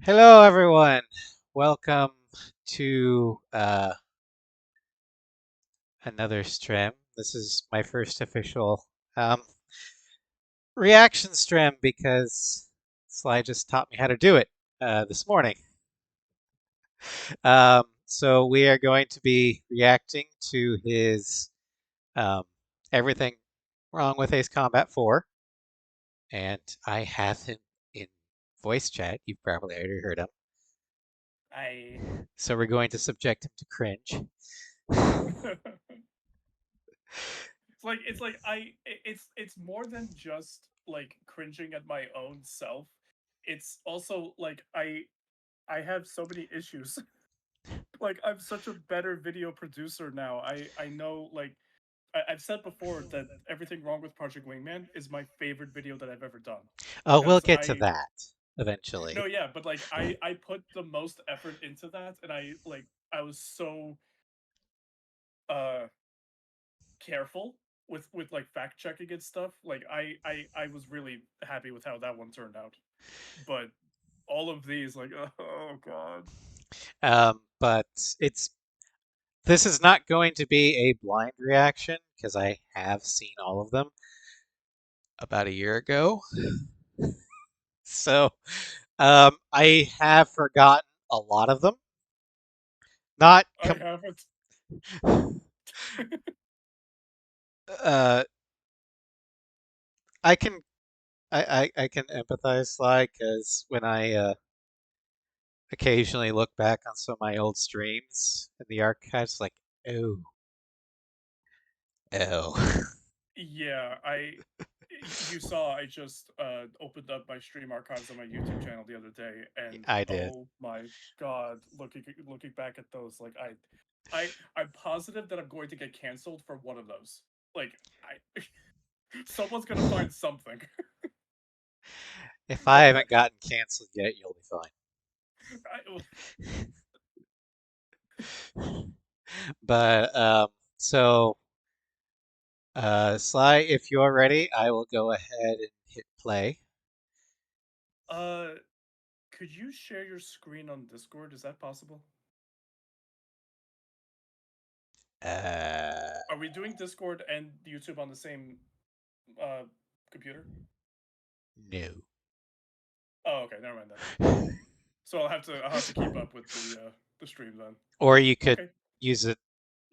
Hello, everyone. Welcome to another stream. This is my first official um, reaction stream because Sly just taught me how to do it this morning. So we are going to be reacting to his um, Everything Wrong with Ace Combat 4, and I have him in voice chat. You've probably already heard him. I So we're going to subject him to cringe. it's more than just like cringing at my own self. It's also like I have so many issues. Like I'm such a better video producer now. I know I've said before that everything wrong with Project Wingman is my favorite video that I've ever done Oh, we'll because get to I that no, eventually. yeah, but like I put the most effort into that, and I was so uh careful with like fact checking and stuff. Like I was really happy with how that one turned out. But all of these, like, oh god. But it's this is not going to be a blind reaction because I have seen all of them about a year ago. So I have forgotten a lot of them. Not I haven't. uh, I can I can empathize, Sly, because when I occasionally look back on some of my old streams in the archives, like, oh, oh, Yeah, you saw I just opened up my stream archives on my YouTube channel the other day, and I did. oh my god, looking back at those, like I'm positive that I'm going to get canceled for one of those. Like I someone's gonna find something. If I Like haven't gotten canceled yet, you'll be I, fine. But so Sly, if you're ready, I will go ahead and hit play. uh could you share your screen on Discord? Is that possible? Uh, Are we doing Discord and YouTube on the same uh computer? no. Oh, okay, never mind then. So I'll have to keep up with the stream then. Or you could Okay. use it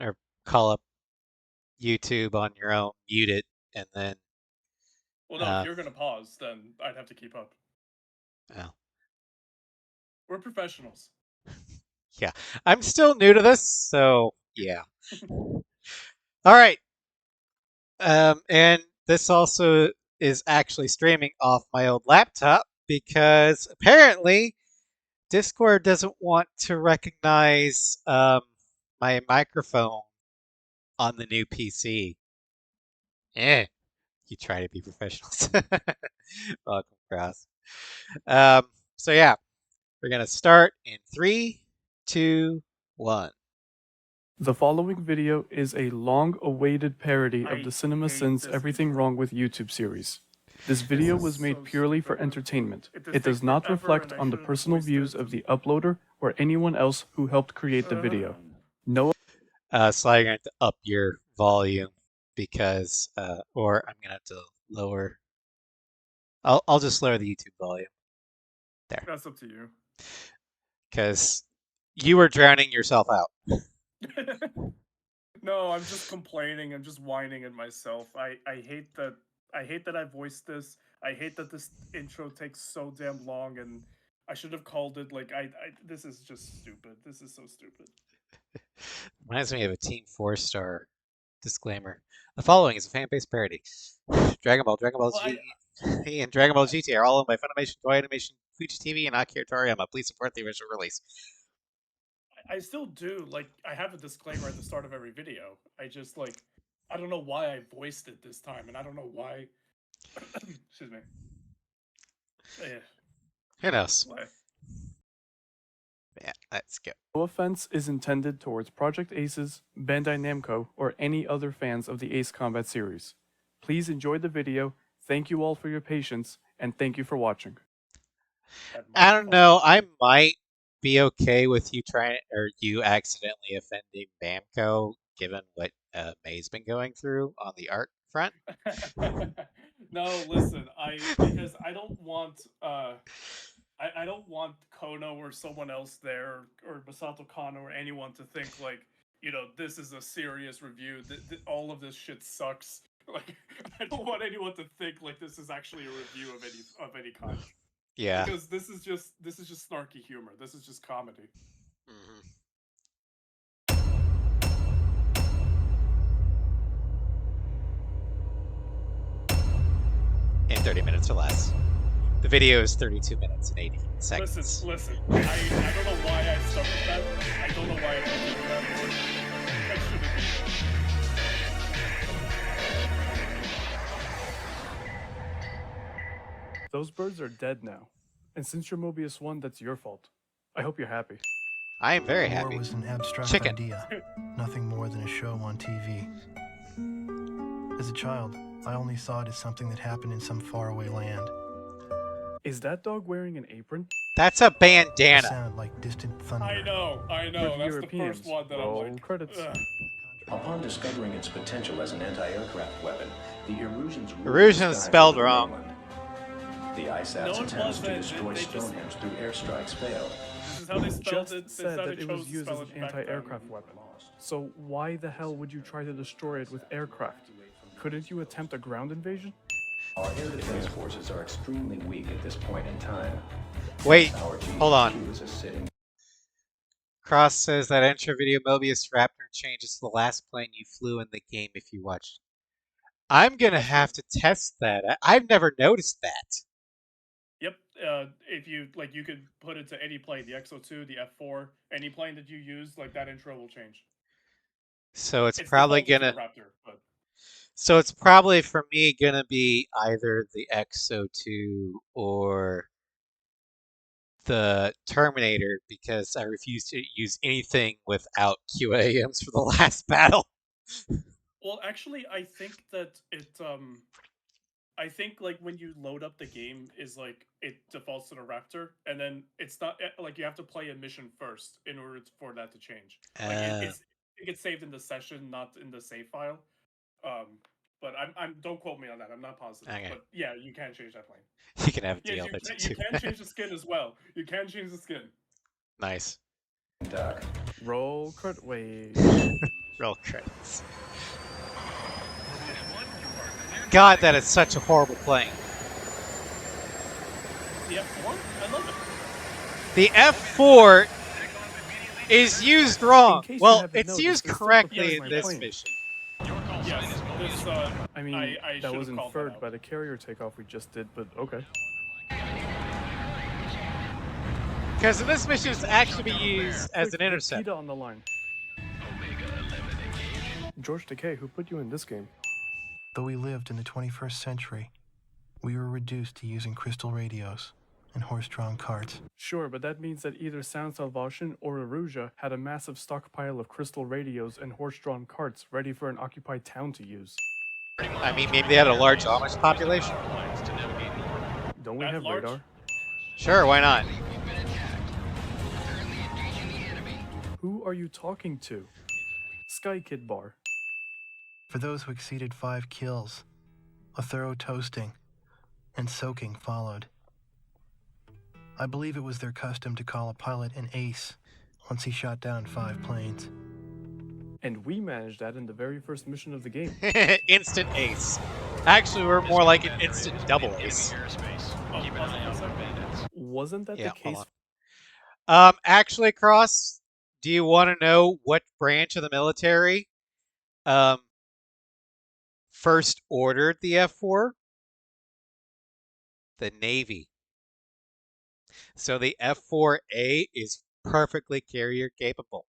or call up YouTube on your own, mute it, and then Well, no, if uh, you're gonna pause, then I'd have to keep up. well, We're professionals. yeah. I'm still new to this, so yeah. All right. And this also is actually streaming off my old laptop because apparently Discord doesn't want to recognize my microphone on the new PC. Eh, you try to be professionals. Welcome, Cross. Um, so yeah, we're gonna start in three, two, one. The following video is a long-awaited parody of the I hate CinemaSins this Everything intro. Wrong with YouTube series. This This video is was made so purely for stupid. entertainment. This It takes does not forever, reflect and I on the shouldn't have personal voiced views it. of the uploader or anyone else who helped create the video. No Sly, you're gonna have to up your volume because, or I'm gonna have to lower. I'll just lower the YouTube volume there That's up to you. because you were drowning yourself out. No, I'm just complaining. I'm just whining at myself. I hate that I voiced this. I hate that this intro takes so damn long, and I should have called it like I this is just stupid. This is so stupid. Reminds me of a Team 4-star disclaimer. The following is a fan-based parody. Dragon Ball Well, G, and Dragon Ball GT are all owned by Funimation, Toei Animation, Fuji TV, and Akira Toriyama. Please support the original release. I still do. Like I have a disclaimer at the start of every video. I just like I don't know why I voiced it this time, and I don't know why. Excuse me. Eh, Who knows? what? Yeah, let's go. offense is intended towards Project Aces, Bandai Namco, or any other fans of the Ace Combat series. Please enjoy the video, thank you all for your patience, and thank you for watching. That I might don't fuck know. up. I might be okay with you trying or you accidentally offending Bamco, given what May's been going through on the art front. No, listen, because I don't want I don't want Kono or someone else there or Masato Kano or anyone to think like, this is a serious review. All of this shit sucks. Like, I don't want anyone to think like this is actually a review of any kind. Yeah. Because this is just snarky humor. This is just comedy. Mhm. In 30 minutes or less. The video is 32 minutes and 80 seconds. Listen. I don't know why I stuck with that. I don't know why I continued that word. That shouldn't be Those birds are dead now. And since your Mobius won, that's your fault. I hope you're happy. I am very War happy. was an abstract Chicken. idea, nothing more than a show on TV. As a child, I only saw it as something that happened in some faraway land. Is that dog wearing an apron? That's a It bandana. sounded like distant thunder. I know. For That's Europeans, the first one that I'm roll like, credits. ugh. Upon discovering its potential as an anti-aircraft weapon, the Erusians ruled Erusian the is skies spelled over the wrong. mainland. The ISAF's No, it attempts to wasn't. destroy They just- Stonehenge through airstrikes failed. This is how they spelled Just it. This is said how that they it chose was to used spell as an it back then. anti-aircraft weapon. So why the hell would you try to destroy it with aircraft? Couldn't you attempt a ground invasion? Our air defense forces are extremely weak at this point in time. Wait, Our hold on. GDQ is a sitting. Cross says that intro video Mobius Raptor changes the last plane you flew in the game if you watched. I'm gonna have to test that. I've never noticed that. Yep. If you like, you could put it to any plane, the XO2, the F4, any plane that you use, like that intro will change. So it's It's probably defaulted to gonna. the Raptor, but So it's probably for me gonna be either the XO2 or the Terminator because I refuse to use anything without QAMs for the last battle. well, actually, I think that I think like when you load up the game is like it defaults to the Raptor, and then it's not like you have to play a mission first in order for that to change. Like it gets saved in the session, not in the save file. But I'm don't quote me on that. I'm not positive. Okay. But yeah, you can change that plane. You can have Yes, DL that you too. can change the skin as well. You can change the skin. Nice. Doc. Roll credit. Wait. Roll credits. God, that is such a horrible plane. The F4, I love it. The F4 is used wrong. In case you Well, haven't it's noticed, used it's still correctly in preparing my this plane. mission. Yes, this I mean, I that should was have called that inferred out. by the carrier takeoff we just did, but okay. Because in this mission, it's actually be used as Quick, an get intercept. PETA on the line. George Takei, who put you in this game? Though we lived in the 21st century, we were reduced to using crystal radios and horse-drawn carts. Sure, but that means that either Sound Salvation or Erusia had a massive stockpile of crystal radios and horse-drawn carts ready for an occupied town to use. I mean, maybe they had a large Amish population. Don't we That have large? radar? Sure, why not? Who are you talking to? Sky Kid Bar. For those who exceeded 5 kills, a thorough toasting and soaking followed. I believe it was their custom to call a pilot an ace once he shot down 5 planes. And we managed that in the very first mission of the game. Instant ace. Actually, we're more like an instant double ace. Wasn't that Yeah, the case? hold on. Actually, Cross, do you want to know what branch of the military first ordered the F4? The Navy. So the F4A is perfectly carrier capable.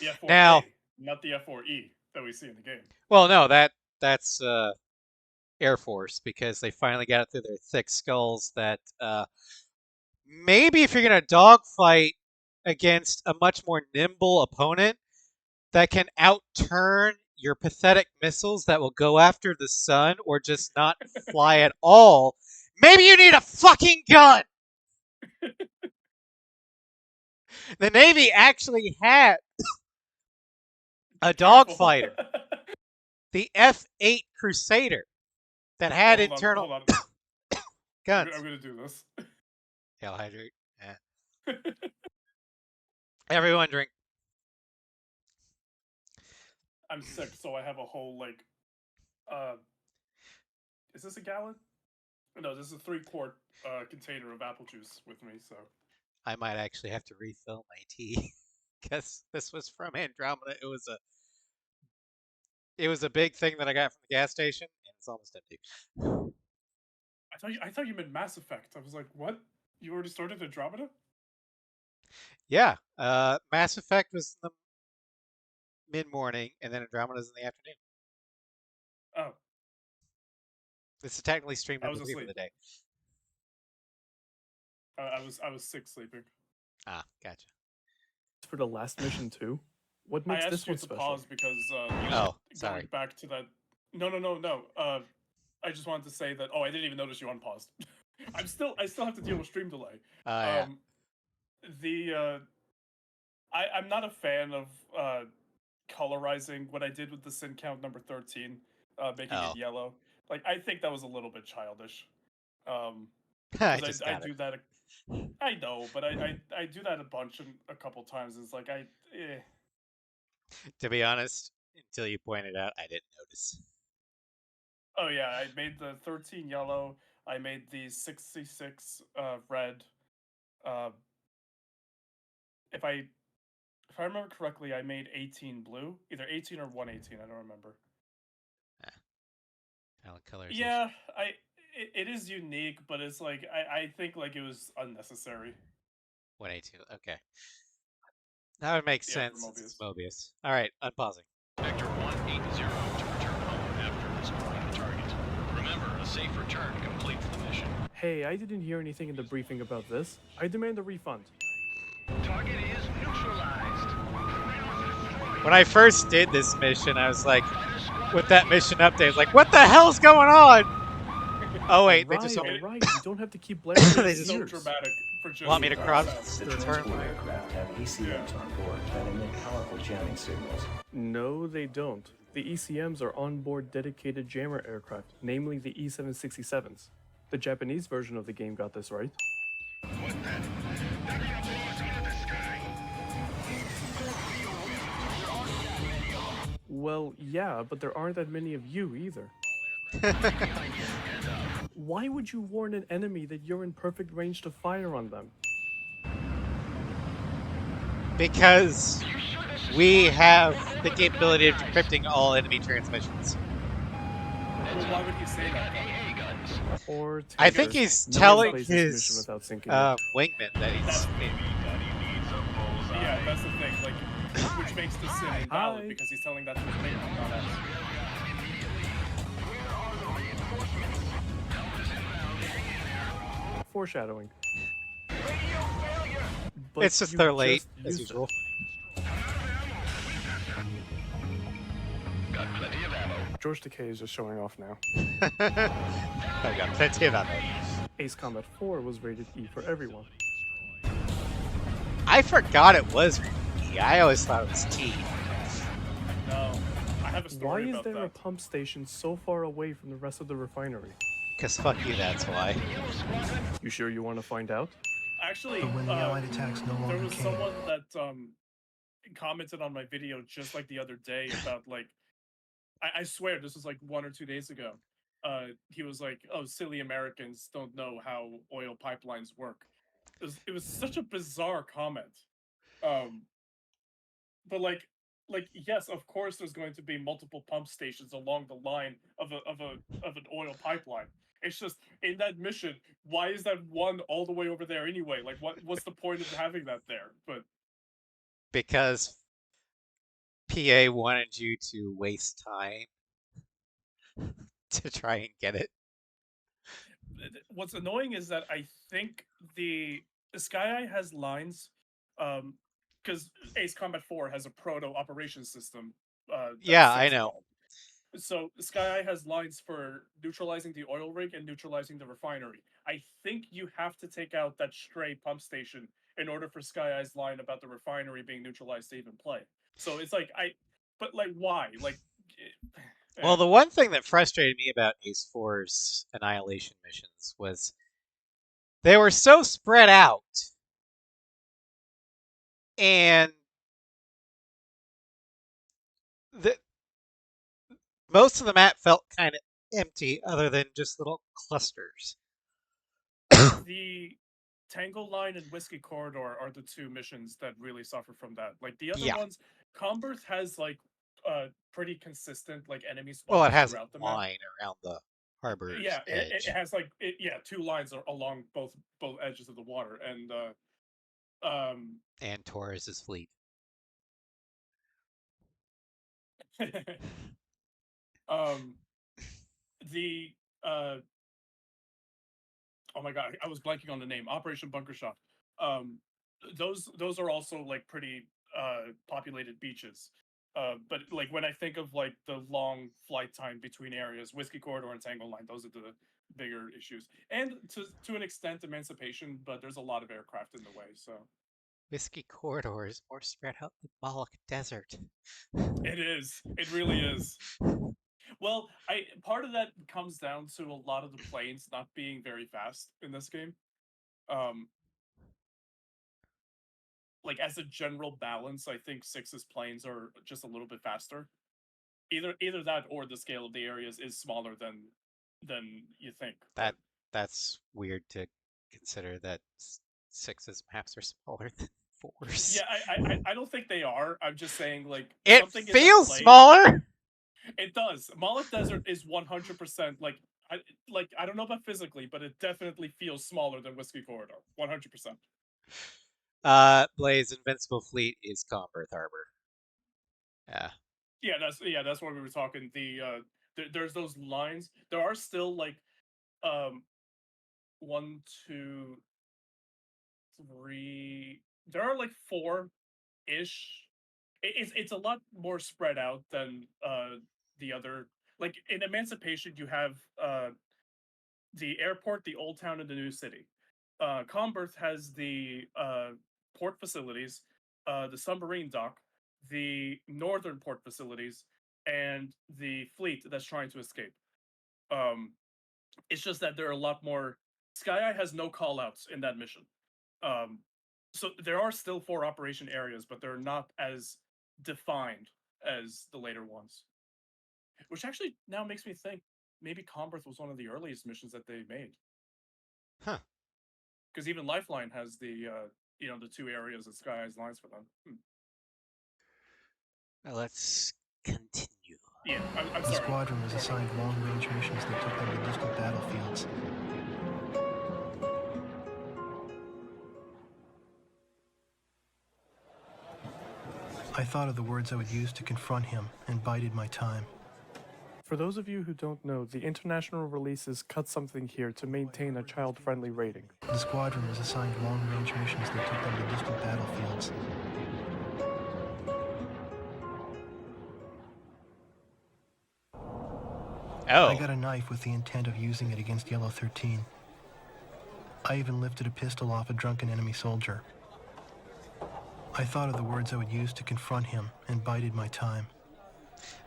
The F4A, Now- not the F4E that we see in the game. Well, no, that's Air Force because they finally got it through their thick skulls that maybe if you're gonna dogfight against a much more nimble opponent that can outturn your pathetic missiles that will go after the sun or just not fly at all, maybe you need a fucking gun. The Navy actually had a Careful. dogfighter, the F-8 Crusader, that had Hold on, internal hold on. guns. I'm gonna do this. Hell hydrate. Everyone drink. I'm sick, so I have a whole like. Is this a gallon? No, this is a 3-quart container of apple juice with me. So I might actually have to refill my tea because this was from Andromeda. It was a big thing that I got from the gas station, and it's almost empty. I thought you meant Mass Effect. I was like, what? You already started Andromeda? Yeah, Mass Effect was in the mid-morning, and then Andromeda's in the afternoon. Oh, This is technically stream I number was 3 for asleep. the day. I was sick sleeping. Ah, gotcha. For the last mission too? What I makes asked this you one to special? pause because Oh, sorry. going back to that. No. I just wanted to say that. Oh, I didn't even notice you unpaused. I still have to deal with stream delay. Yeah. I'm not a fan of colorizing what I did with the sin count number 13, making Oh. it yellow. Like I think that was a little bit childish. I Because just I got do it. that. I know, but I do that a bunch and a couple times. It's like To be honest, until you pointed out, I didn't notice. Oh yeah, I made the 13 yellow. I made the 66 red. Uh, if I remember correctly, I made 18 blue, either 18 or 118. I don't remember. Palette colorization. Yeah, it is unique, but it's like I think like it was unnecessary. 182. Okay. That would make Yeah, sense for since it's Mobius. Mobius. All right, unpausing. Vector 180 to return home after destroying the target. Remember, a safe return completes the mission. Hey, I didn't hear anything in the briefing about this. I demand a refund. Target is neutralized. When I first did this mission, I was like, with that mission update, I was like, what the hell's going on? Oh wait, they just want me. Alright, you don't have to keep blaring They those just- So ears. dramatic for just Want me to cross The the turn? transport aircract have ECMs on board that emit powerful jamming signals. No, they don't. The ECMs are onboard dedicated jammer aircraft, namely the E-767s. The Japanese version of the game got this right. Well, yeah, but there aren't that many of you either. Why would you warn an enemy that you're in perfect range to fire on them? Because we have the capability of decrypting all enemy transmissions. Well, why would he say that? Or I think takers. he's No one telling plays this mission his without thinking it. wingman that he's. Yeah, that's the thing. Like, which makes the sin invalid Hi. because he's telling that to his mate, not us. Foreshadowing. But It's just you they're late, just as used it. usual. Got plenty of ammo. George Takei is just showing off now. I've got plenty of ammo. Ace Combat 4 was rated E for everyone. I forgot it was E. I always thought it was T. No, I have a Why story is about there a that. pump station so far away from the rest of the refinery? Because fuck you, that's why. You sure you want to find out? Actually, But when the Allied attacks no there longer was came, someone that commented on my video just like the other day about like I swear this was like 1 or 2 days ago. He was like, "Oh, silly Americans don't know how oil pipelines work." It was such a bizarre comment. But like yes, of course, there's going to be multiple pump stations along the line of an oil pipeline. It's just in that mission, why is that one all the way over there anyway? Like, what's the point of having that there? But Because PA wanted you to waste time to try and get it. what's annoying is that I think the Sky Eye has lines, because Ace Combat 4 has a proto operation system. That's Yeah, I 6 know. called. So Sky Eye has lines for neutralizing the oil rig and neutralizing the refinery. I think you have to take out that stray pump station in order for SkyEye's line about the refinery being neutralized to even play. So it's like but like why? Like, Well, the one thing that frustrated me about Ace 4's Annihilation missions was they were so spread out, and the, most of the map felt kind of empty, other than just little clusters. the Tangle Line and Whiskey Corridor are the two missions that really suffer from that. Like the other Yeah. ones, Comberth has like pretty consistent like enemy Well, it spawns has a throughout the map. line around the harbor's Yeah, edge. it has like two lines along both edges of the water, and And Taurus's fleet. the oh my god, I was blanking on the name. Operation Bunker Shot. Those are also like pretty populated beaches. But like when I think of like the long flight time between areas, Whiskey Corridor and Tangle Line, those are the bigger issues. And to an extent, Emancipation, but there's a lot of aircraft in the way, so Whiskey Corridor is more spread out than Moloch Desert. it is. It really is. Well, I part of that comes down to a lot of the planes not being very fast in this game. Um, like as a general balance, I think Six's planes are just a little bit faster. Either that or the scale of the areas is smaller than you think. That that's weird to consider that Six's maps are smaller than Four's. Yeah, I don't think they are. I'm just saying like It something in that feels plane. smaller. It does. Moloch Desert is 100% like I don't know about physically, but it definitely feels smaller than Whiskey Corridor. 100%. Blaze Invincible Fleet is Comberth Harbor. Yeah. That's what we were talking. There's those lines. There are still like one, two, three. There are like four ish. It's a lot more spread out than the other. Like in Emancipation, you have the airport, the old town, and the new city. Comberth has the port facilities, the submarine dock, the northern port facilities, and the fleet that's trying to escape. Um, it's just that there are a lot more. SkyEye has no callouts in that mission. Um, so there are still four operation areas, but they're not as defined as the later ones. Which actually now makes me think maybe Comberth was one of the earliest missions that they made. Huh. Because even Lifeline has the the two areas that SkyEye's lines for them. Well, let's continue. Yeah, I'm The sorry. squadron was assigned long-range missions that took them to distant battlefields. I thought of the words I would use to confront him and bided my time. For those of you who don't know, the international releases cut something here to maintain a child-friendly rating. The squadron was assigned long-range missions that took them to distant battlefields. Oh. I got a knife with the intent of using it against Yellow 13. I even lifted a pistol off a drunken enemy soldier. I thought of the words I would use to confront him and bided my time.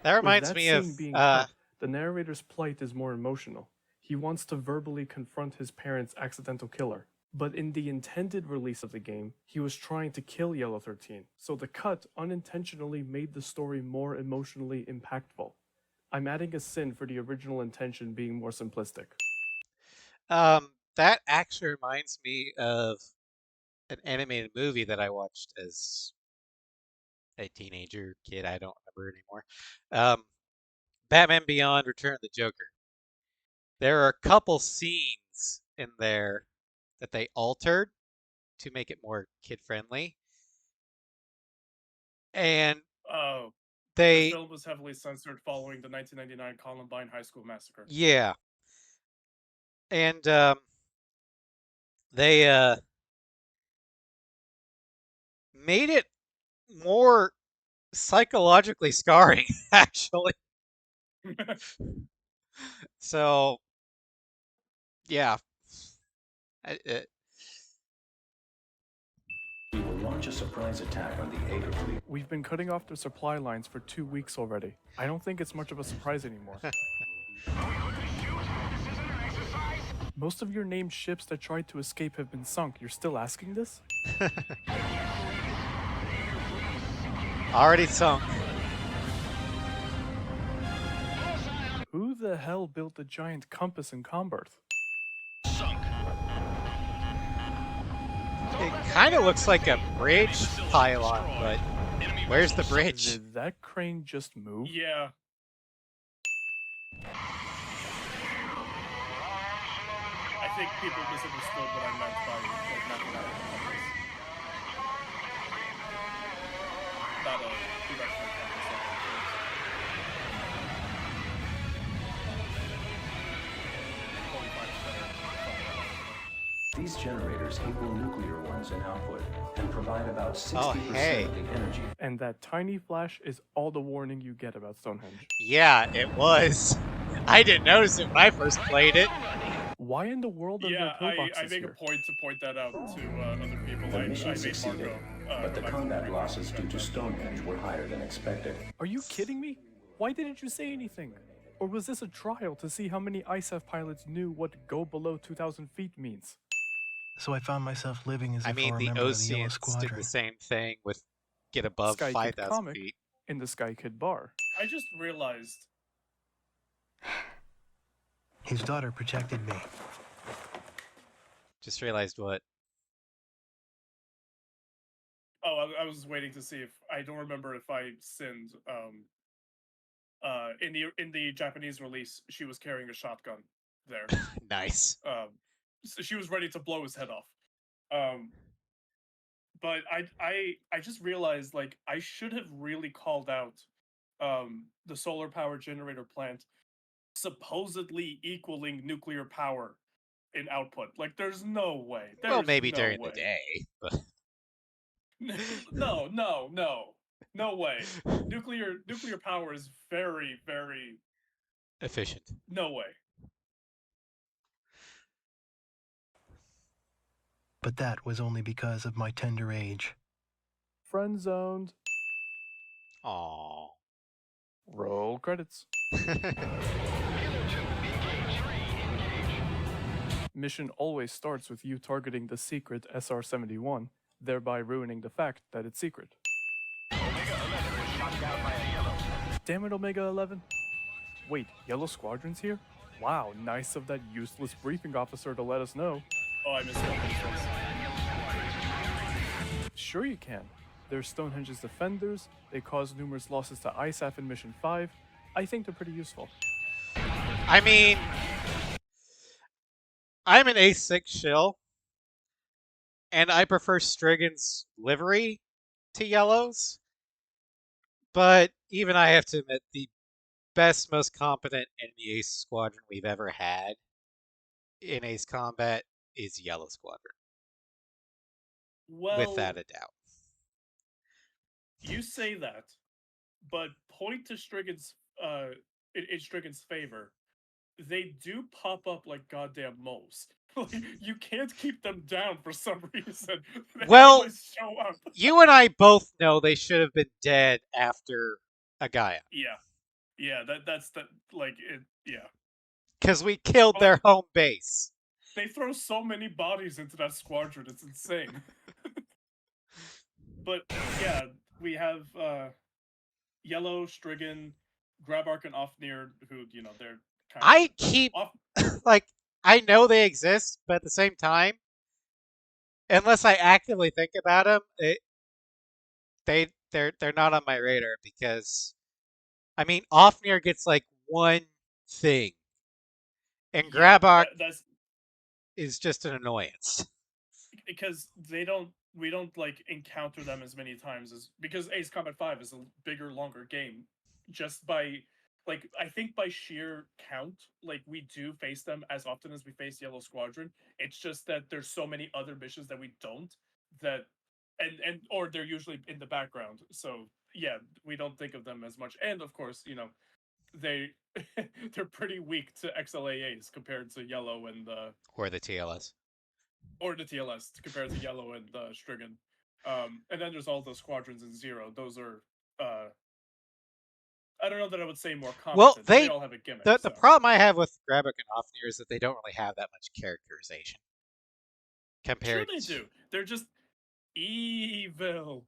That With reminds that me scene of being cut, the narrator's plight is more emotional. He wants to verbally confront his parents' accidental killer. But in the intended release of the game, he was trying to kill Yellow 13, so the cut unintentionally made the story more emotionally impactful. I'm adding a sin for the original intention being more simplistic. that actually reminds me of an animated movie that I watched as a teenager kid. I don't remember anymore. Batman Beyond: Return of the Joker. There are a couple scenes in there that they altered to make it more kid friendly, and Oh, the they film was heavily censored following the 1999 Columbine High School massacre. yeah, and they made it more psychologically scarring, actually. So, yeah. We will launch a surprise attack on the Aegir fleet. We've been cutting off their supply lines for 2 weeks already. I don't think it's much of a surprise anymore. Most of your named ships that tried to escape have been sunk. You're still asking this? Already sunk. Who the hell built the giant compass in Comberth? Sunk. It kind of looks like a bridge Facility pylon, destroyed. but Enemy where's the vessel bridge? Did that crane just move? Yeah. I think people misunderstood what I meant by mathematical compass. Not a directional compass. These generators equal nuclear ones in output and provide about 60% hey. of the energy. And that tiny flash is all the warning you get about Stonehenge. Yeah, it was. I didn't notice it when I first played it. Why in the world are Yeah, there I pillboxes make here? a point to point that out to other people. The I mission made succeeded, Marco, but the remind me combat to losses due to that. Stonehenge were higher than expected. Are you kidding me? Why didn't you say anything? Or was this a trial to see how many ISAF pilots knew what go below 2,000 feet means? So I found myself living as I if I mean, were a the member of the Yellow Oceans did Squadron. the same thing with get above Sky Kid 5,000 comic feet. in the Sky Kid bar. I just realized. His daughter protected me. Just realized what. Oh, I was waiting to see if I don't remember if I sinned. In the Japanese release, she was carrying a shotgun there. Nice. So she was ready to blow his head off. But I just realized like I should have really called out the solar power generator plant supposedly equaling nuclear power in output. Like there's no way. Well, There's maybe no during way. the day, but No way. Nuclear power is very, very efficient. no way. But that was only because of my tender age. Friend zoned. Aww. Roll credits. Mission always starts with you targeting the secret SR-71, thereby ruining the fact that it's secret. Damn it, Omega-11. Wait, Yellow Squadron's here? Wow, nice of that useless briefing officer to let us know. Oh, I missed one. Sure you can. They're Stonehenge's defenders, they caused numerous losses to ISAF in Mission 5. I think they're pretty useful. I mean, I'm an A6 shill, and I prefer Strigan's livery to Yellow's. But even I have to admit, the best, most competent enemy Ace Squadron we've ever had in Ace Combat is Yellow Squadron. Well, without a doubt. You say that, but point to Strigan's in Strigan's favor. They do pop up like goddamn moles. Like, you can't keep them down for some reason. They Well, always show up. You and I both know they should have been dead after Agaya. Yeah, that's the like it. Yeah, because we killed their home base. they throw so many bodies into that squadron. It's insane. But yeah, we have Yellow, Strigan, Grabark, and Ofnir, who they're kind of. I keep like I know they exist, but at the same time, unless I actively think about them, they're not on my radar because, I mean, Ofnir gets like one thing, and Grabark is just an annoyance. Because we don't like encounter them as many times as because Ace Combat 5 is a bigger, longer game. Just by I think by sheer count, we do face them as often as we face Yellow Squadron. It's just that there's so many other missions that we don't that and or they're usually in the background. So yeah, we don't think of them as much. And of course, they're pretty weak to XLAAs compared to Yellow and or the TLS. or the TLS compared to Yellow and Strigan. And then there's all the squadrons in Zero. Those are I don't know that I would say more Well, competent. They all have a gimmick. the So. problem I have with Grabik and Ofnir is that they don't really have that much characterization Sure compared. they do. They're just evil.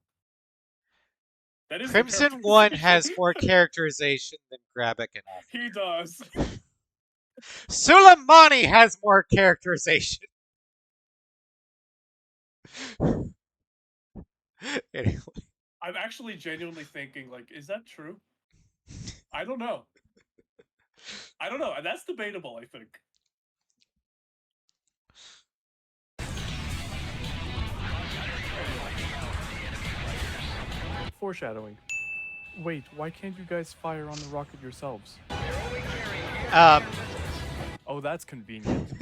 That is Crimson One has more characterization than Grabik and Ofnir. He does. Suleimani has more characterization. Anyway, I'm actually genuinely thinking, like, is that true? I don't know. I don't know. That's debatable, I think. Foreshadowing. Wait, why can't you guys fire on the rocket yourselves? Oh, that's convenient.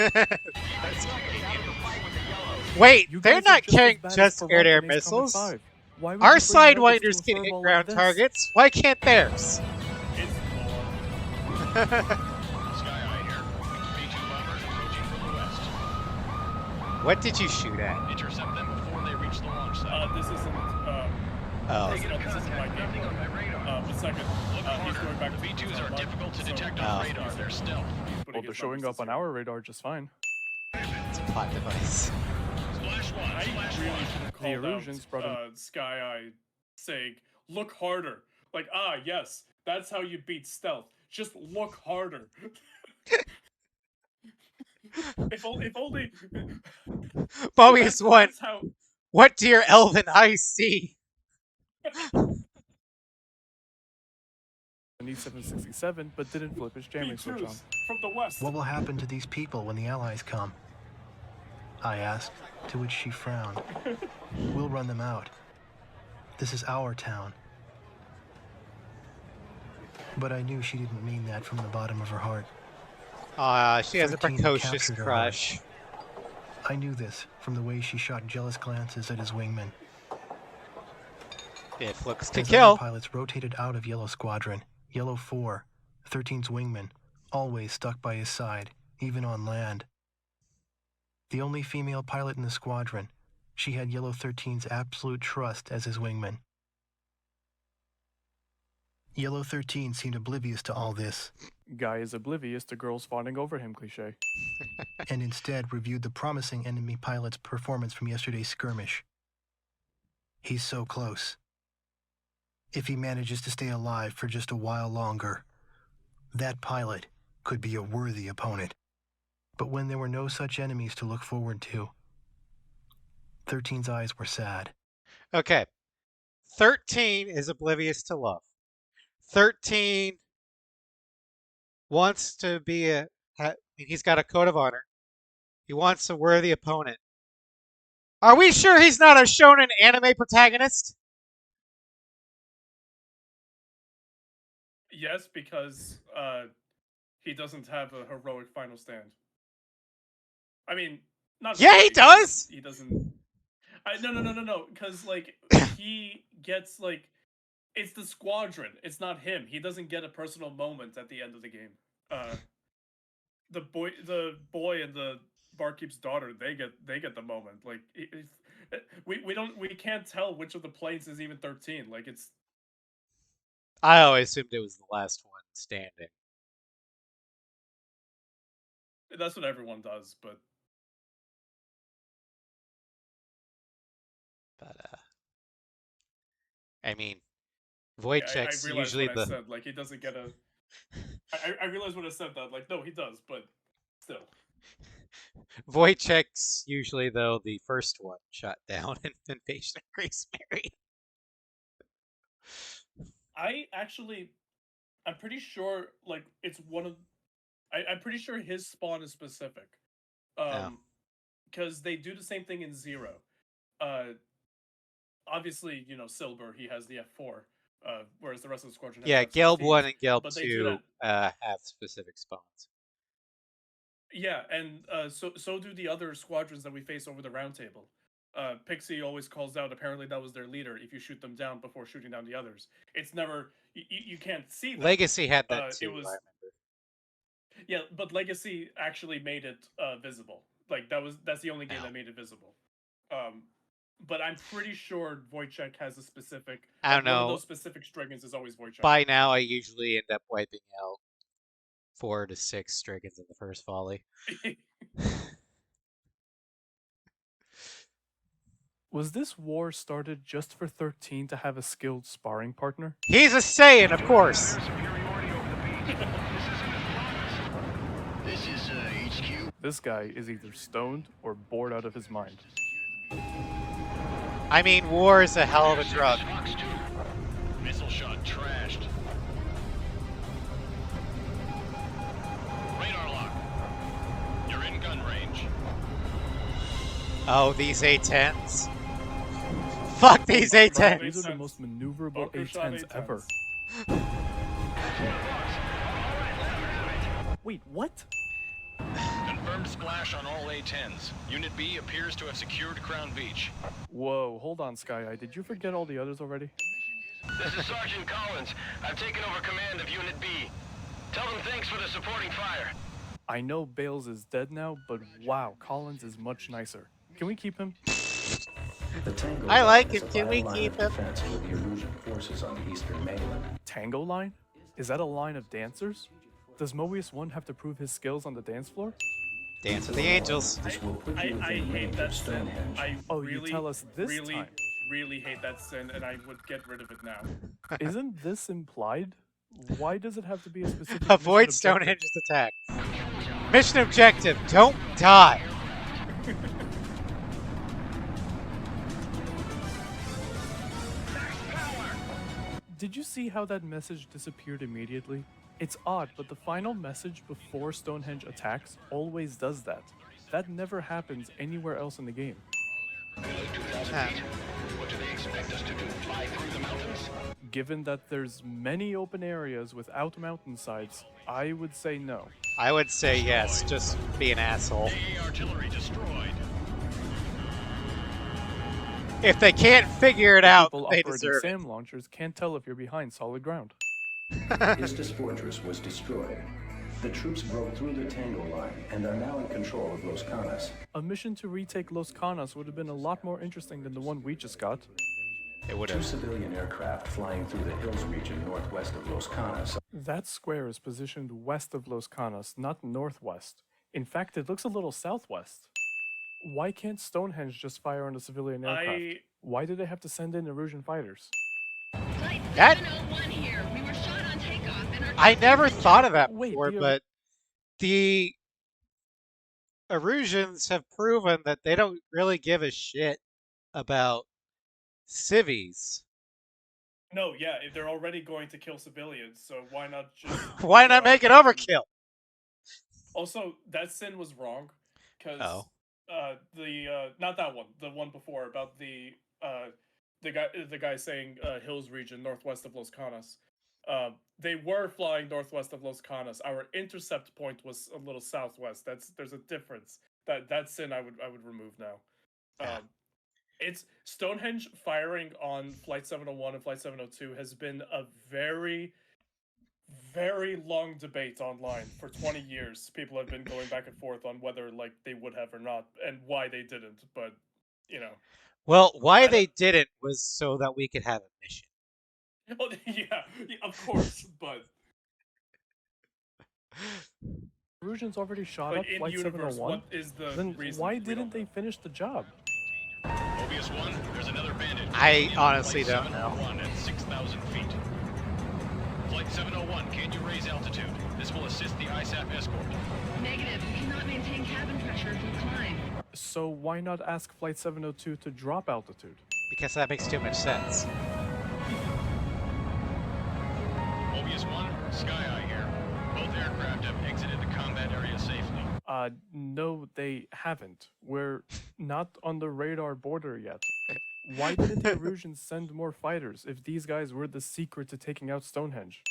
Wait, You they're guys are not just carrying as bad as just Farak air-to-air in Ace Combat missiles. 5. Why would Our you bring rockets Sidewinders to a can hit furball ground like this? targets. Why can't theirs? It's more. Sky Eye here. B2 bomber approaching from the west. What did you shoot at? Intercept them before they reach the launch site. This isn't. Oh. First of all, this isn't my game. But second, he's going back The to B2s are difficult to detect Oh. on radar. They're stealth. Well, they're showing up on our radar just fine. It's a plot device. Splash one. I Splash really one. should have The called illusions brought out Sky Eye saying, "Look harder." Like, yes, that's how you beat stealth. Just look harder. if only. Mobius One, That's how. what do your elven eyes see? An E767, but didn't flip his jamming switch on. B2s from the west. What will happen to these people when the Allies come? I asked, to which she frowned. We'll run them out. This is our town. But I knew she didn't mean that from the bottom of her heart. She has a 13 precocious captured her crush. I knew this from the way she shot jealous glances at his wingmen. It looks to As kill. other pilots rotated out of Yellow Squadron, Yellow 4, 13's wingman, always stuck by his side, even on land. The only female pilot in the squadron, she had Yellow 13's absolute trust as his wingman. Yellow 13 seemed oblivious to all this, Guy is oblivious to girls fawning over him cliché. and instead reviewed the promising enemy pilot's performance from yesterday's skirmish. He's so close. If he manages to stay alive for just a while longer, that pilot could be a worthy opponent. But when there were no such enemies to look forward to, 13's eyes were sad. Okay. 13 is oblivious to love. 13 wants to be he's got a code of honor. He wants a worthy opponent. Are we sure he's not a shonen anime protagonist? Yes, because he doesn't have a heroic final stand. I mean, not. Yeah, really, he does. He doesn't. No. Because like he gets like, it's the squadron. It's not him. He doesn't get a personal moment at the end of the game. The boy and the barkeep's daughter, they get the moment. Like we can't tell which of the planes is even 13. Like it's. I always assumed it was the last one standing. That's what everyone does, but I mean, I Wojciech's realized usually what I the said. Like he doesn't get a. I realized when I said that. Like no, he does, but still. Wojciech's usually though the first one shot down in Invasion of Grace Mary. I'm pretty sure like it's one of. I'm pretty sure his spawn is specific. Because they do the same thing in Zero. Obviously, Silver, he has the F4, whereas the rest of the squadron has Guild F-16s, 1 and Guild but they do 2 have specific spawns. Yeah, and so do the other squadrons that we face over the round table. Pixie always calls out, apparently that was their leader, if you shoot them down before shooting down the others. It's never, you can't see them. Legacy had that too, It was, I remember. yeah, but Legacy actually made it visible. Like that's the only game No. that made it visible. But I'm pretty sure Wojciech has a specific. I don't One of know. those specific Striggans is always Wojciech. By now, I usually end up wiping out 4 to 6 Striggans in the first volley. Was this war started just for 13 to have a skilled sparring partner? He's a Saiyan, of course. This is HQ. This guy is either stoned or bored out of his mind. I mean, war is a hell of a drug. Fox 2. Missile shot trashed. Radar lock. You're in gun range. Oh, these A-10s. Fuck these A-10s. These are the most maneuverable Bunker shot A-10s ever. Wait, what? Confirmed splash on all A-10s. Unit B appears to have secured Crown Beach. Whoa, hold on, Sky Eye. Did you forget all the others already? This is Sergeant Collins. I've taken over command of Unit B. Tell them thanks for the supporting fire. I know Bales is dead now, but wow, Collins is much nicer. Can we keep him? The Tango I Line like is him. a Can we vital line keep of him? defense for the Erusian forces on the eastern mainland. Tango line? Is that a line of dancers? Does Mobius 1 have to prove his skills on the dance floor? Dance with the Angels. This will put you I within hate range that of sin. Stonehenge. I Oh, really, you tell us this really, time. really hate that sin, and I would get rid of it now. Isn't this implied? Why does it have to be a specific Avoid mission objective? Stonehenge's attack. Mission objective, don't die. Did you see how that message disappeared immediately? It's odd, but the final message before Stonehenge attacks always does that. That never happens anywhere else in the game. What do they expect us to do? Fly through the mountains? Given that there's many open areas without mountainsides, I would say no. I would say yes, just be an asshole. AA artillery destroyed. If they can't figure it out, People they operating deserve it. SAM launchers can't tell if you're behind solid ground. Istis Fortress was destroyed. The troops broke through the Tango Line and are now in control of Los Canas. A mission to retake Los Canas would have been a lot more interesting than the one we just got. It would Two have. civilian aircraft flying through the hills region northwest of Los Canas That square is positioned west of Los Canas, not northwest. In fact, it looks a little southwest. Why can't Stonehenge just fire on the civilian aircraft? Why do they have to send in Erusian fighters? That- 701 here. We were shot on takeoff and our I never thought of that Wait, before, the- but the Erusians have proven that they don't really give a shit about civies. No, yeah, if they're already going to kill civilians, so why not just? Why not make it overkill? Also, that sin was wrong, because Oh. not that one, the one before about the guy saying hills region northwest of Los Canas. They were flying northwest of Los Canas. Our intercept point was a little southwest. There's a difference. That sin I would remove now. Yeah. It's Stonehenge firing on Flight 701 and Flight 702 has been a very, very long debate online for 20 years. People have been going back and forth on whether like they would have or not, and why they didn't. But you know, Well, why don't- they didn't was so that we could have a mission. well, yeah, of course. But Erusians already shot but up in Flight universe, 701? what is the Then reason? why We didn't don't they know. finish the job? Mobius 1, there's another bandit. I In honestly Flight don't know. 701 at 6,000 feet. Flight 701, can you raise altitude? This will assist the ISAF escort. Negative. We cannot maintain cabin pressure if we climb. So why not ask Flight 702 to drop altitude? Because that makes too much sense. Mobius 1, Sky Eye here. Both aircraft have exited the combat area safely. No, they haven't. We're not on the radar border yet. Why didn't the Erusians send more fighters if these guys were the secret to taking out Stonehenge?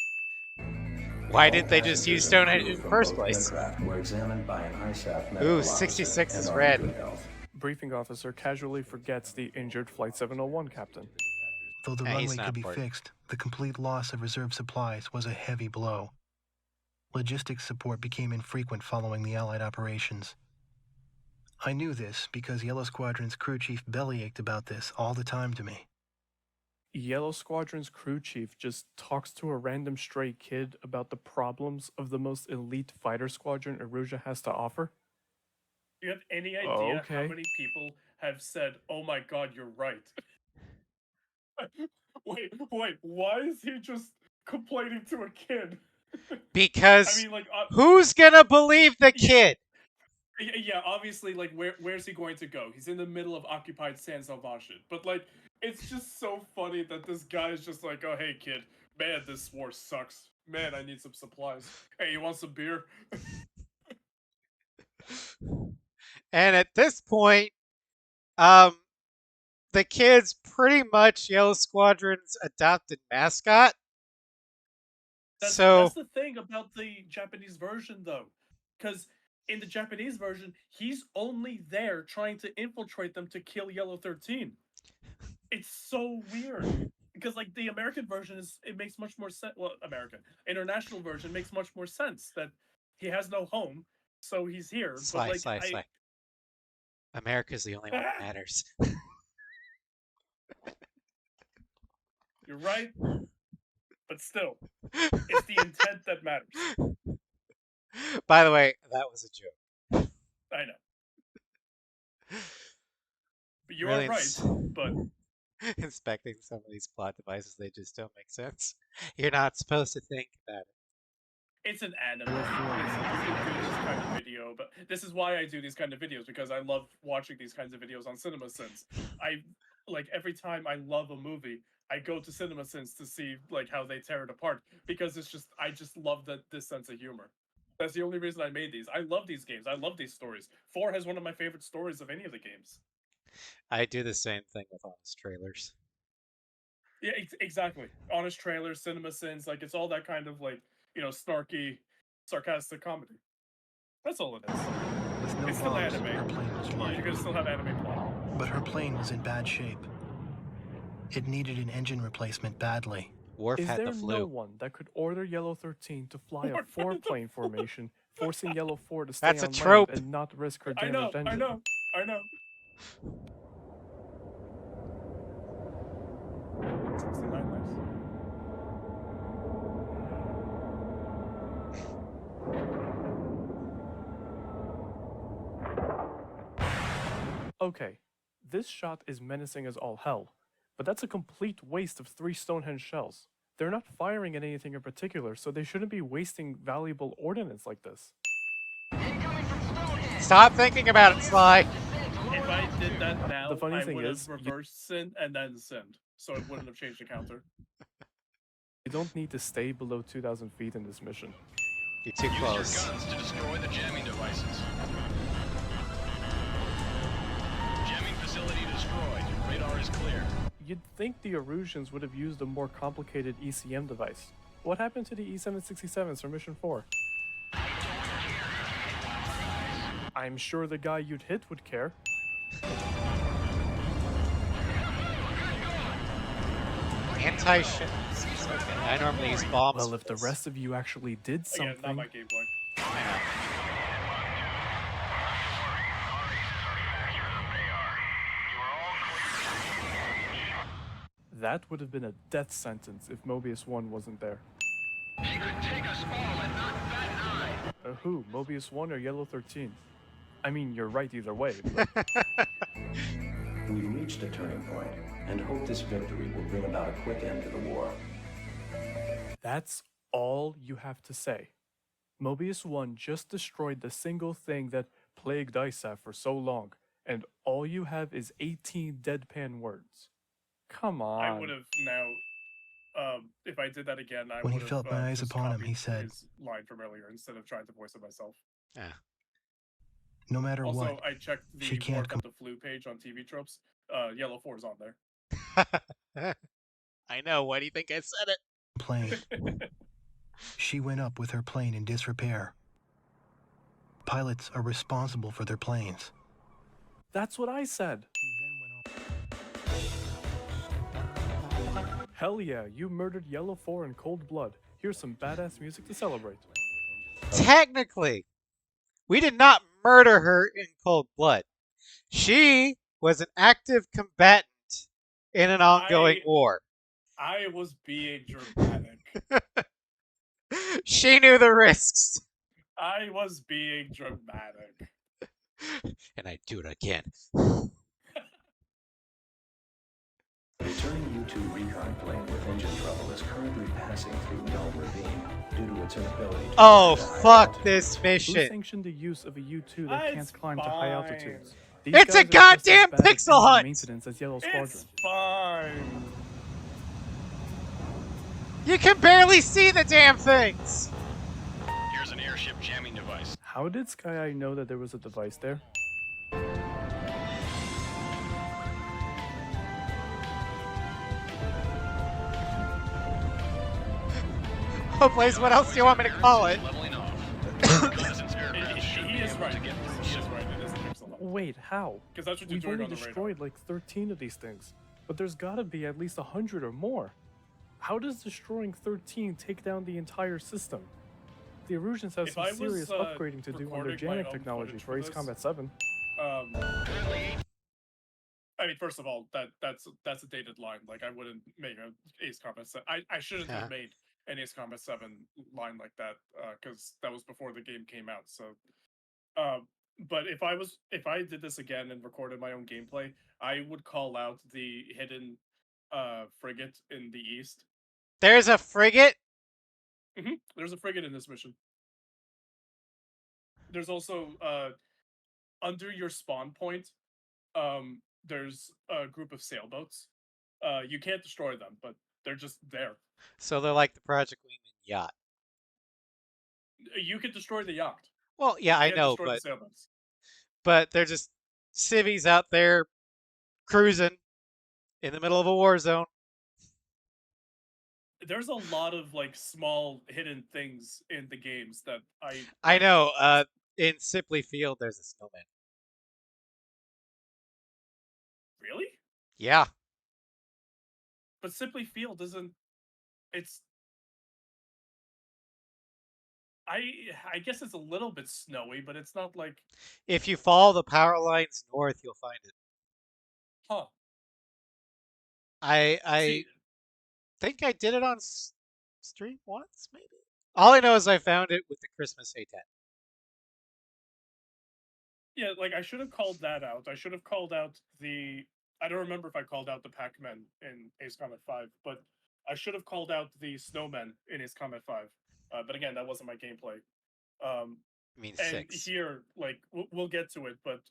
Why didn't they just use Stonehenge in the From first both place? aircraft were examined by an ISAF Ooh, medical officer 66 and is are in red. good health. Briefing officer casually forgets the injured Flight 701 captain. Though the Hey, he's runway not could be important. fixed, the complete loss of reserve supplies was a heavy blow. Logistics support became infrequent following the Allied operations. I knew this because Yellow Squadron's crew chief bellyached about this all the time to me. Yellow Squadron's crew chief just talks to a random stray kid about the problems of the most elite fighter squadron Erusia has to offer? Do you have any idea how Okay. many people have said, "Oh my God, you're right"? wait, why is he just complaining to a kid? Because I mean, like, who's gonna believe the kid? yeah, obviously, like, where's he going to go? He's in the middle of occupied San Salvation. But, like, it's just so funny that this guy is just like, "Oh, hey, kid, man, this war sucks. Man, I need some supplies. Hey, you want some beer?" And at this point, um, the kid's pretty much Yellow Squadron's adopted mascot. That's So the thing about the Japanese version, though, because in the Japanese version, he's only there trying to infiltrate them to kill Yellow 13. It's so weird because, like, the American version it makes much more sense. Well, American international version makes much more sense that he has no home, so he's here. But like, Sly. America's the only one that matters. You're right, but still, it's the intent that matters. By the way, that was a joke. I know. But you Really are right, but inspecting some of these plot devices, they just don't make sense. You're not supposed to think about it. it's an anime. Listen, you can do this kind of video, but this is why I do these kind of videos, because I love watching these kinds of videos on CinemaSins. Like, every time I love a movie, I go to CinemaSins to see, like, how they tear it apart, because I just love this sense of humor. That's the only reason I made these. I love these games. I love these stories. 4 has one of my favorite stories of any of the games. I do the same thing with honest trailers. Yeah, exactly. Honest trailers, CinemaSins, like, it's all that kind of, like, snarky, sarcastic comedy. That's all it is. With no It's still bombs, anime. her plane was You're flying. gonna still have anime plot. But her plane was in bad shape. It needed an engine replacement badly. Worf Is had there the flu. no one that could order Yellow 13 to fly a Worf had the 4-plane formation, forcing Yellow 4 to stay That's a on trope. land and not risk her I know, damaged I engine? know, I know. 69 nice. Okay, this shot is menacing as all hell, but that's a complete waste of 3 Stonehenge shells. They're not firing at anything in particular, so they shouldn't be wasting valuable ordnance like this. Stop thinking about it, Sly. If I did that now, The funny I thing would is, have reversed sin and then sinned, so it wouldn't have changed the counter. You don't need to stay below 2,000 feet in this mission. You're too Use close. your guns to destroy the jamming devices. Jamming facility destroyed. Radar is clear. You'd think the Erusians would have used a more complicated ECM device. What happened to the E767s for Mission 4? I'm sure the guy you'd hit would care. Anti-ship. Okay, I normally use bombs. Well, for if the this. rest of you actually did Again, not my something, gameplay. that would have been a death sentence if Mobius 1 wasn't there. He could take us all and not bat an eye. Who, Mobius 1 or Yellow 13? I mean, you're right either way, but We reached a turning point and hope this victory will bring about a quick end to the war. that's all you have to say. Mobius 1 just destroyed the single thing that plagued ISAF for so long, and all you have is 18 deadpan words. Come on. I would have now, if I did that again, I When he would felt have my eyes just upon him, copied he said, his line from earlier instead of trying to voice it myself. No matter Also, what, I checked the she can't Warp come. at the Flu page on TV Tropes. Yellow 4 is on there. I know. Why do you think I said it? Plane. She went up with her plane in disrepair. Pilots are responsible for their planes. That's what I said. He then went on. Hell yeah, you murdered Yellow 4 in cold blood. Here's some badass music to celebrate. Technically, we did not murder her in cold blood. She was an active combatant in an ongoing war. I was being dramatic. She knew the risks. I was being dramatic. And I'd do it again. Returning U-2 recon plane with engine trouble is currently passing through Dome Ravine due to its inability to Oh, climb to higher fuck altitudes. this Who mission. sanctioned the use of a U-2 that It's can't climb to high fine. altitudes? These It's a guys are just as goddamn bad at pixel engine hunt! maintenance as Yellow Squadron. It's fine. You can barely see the damn things. Here's an airship jamming device. How did Sky Eye know that there was a device there? Oh, please, what else do you want me to call it? Leveling off. Reconnaissance aircraft should be He is able right. to get through He soon. is right. It is a pixel hunt. Wait, how? Because that's what you're We've doing only on the radar. destroyed like 13 of these things, but there's gotta be at least 100 or more. How does destroying 13 take down the entire system? The Erusians have If some I was, serious upgrading to do on their recording my Janek own technology footage for for Ace this, Combat 7. I mean, first of all, that's a dated line. Like, I wouldn't make an Ace Combat 7. I shouldn't Yeah. have made an Ace Combat 7 line like that, because that was before the game came out. So, but if I did this again and recorded my own gameplay, I would call out the hidden frigate in the east. There's a frigate? There's a frigate in this mission. There's also under your spawn point, there's a group of sailboats. You can't destroy them, but they're just there. So they're like the Project Wingman yacht. You can destroy the yacht. Well, yeah, You I can't know, destroy the sailboats. but they're just civvies out there cruising in the middle of a war zone. There's a lot of like small hidden things in the games that I know. In Sipley Field, there's a snowman. Really? Yeah. But Simply Field isn't. It's. I guess it's a little bit snowy, but it's not like. If you follow the power lines north, you'll find it. Huh. I See, think I did it on stream once, maybe. All I know is I found it with the Christmas A10. yeah, like I should have called that out. I should have called out the. I don't remember if I called out the Pac-Men in Ace Combat 5, but I should have called out the Snowmen in Ace Combat 5. But again, that wasn't my gameplay. I mean, And 6. here, like, we'll get to it, but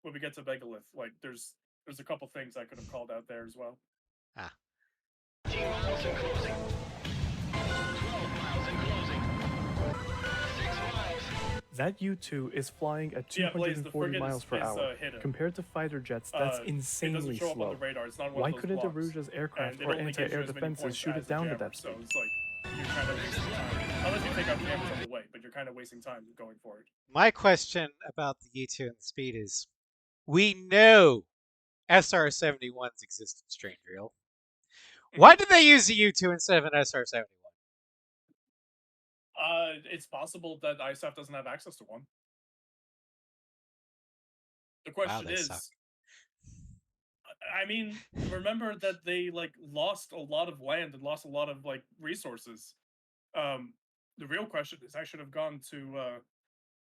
when we get to Megalith, like, there's a couple things I could have called out there as well. 15 miles and closing. 12 miles and closing. 6 miles. That U-2 is flying at Yeah, Blaze, the 240 frigate miles per is hour. hidden. Compared to fighter jets, that's It insanely doesn't show up on slow. the radar. It's not one Why of those couldn't blocks. Aruja's aircraft And it or only gives you anti-air as many defenses points shoot as it the down to jammer, that so speed? it's like you're kind of wasting time. Unless you take out cameras on the way, but you're kind of wasting time going for it. My question about the U2 and the speed is, we know SR-71s exist in Strange Real. Why did they use the U2 instead of an SR-71? It's possible that ISAF doesn't have access to one. The question they is, suck. I mean, remember that they like lost a lot of land and lost a lot of like resources. The real question is, I should have gone to,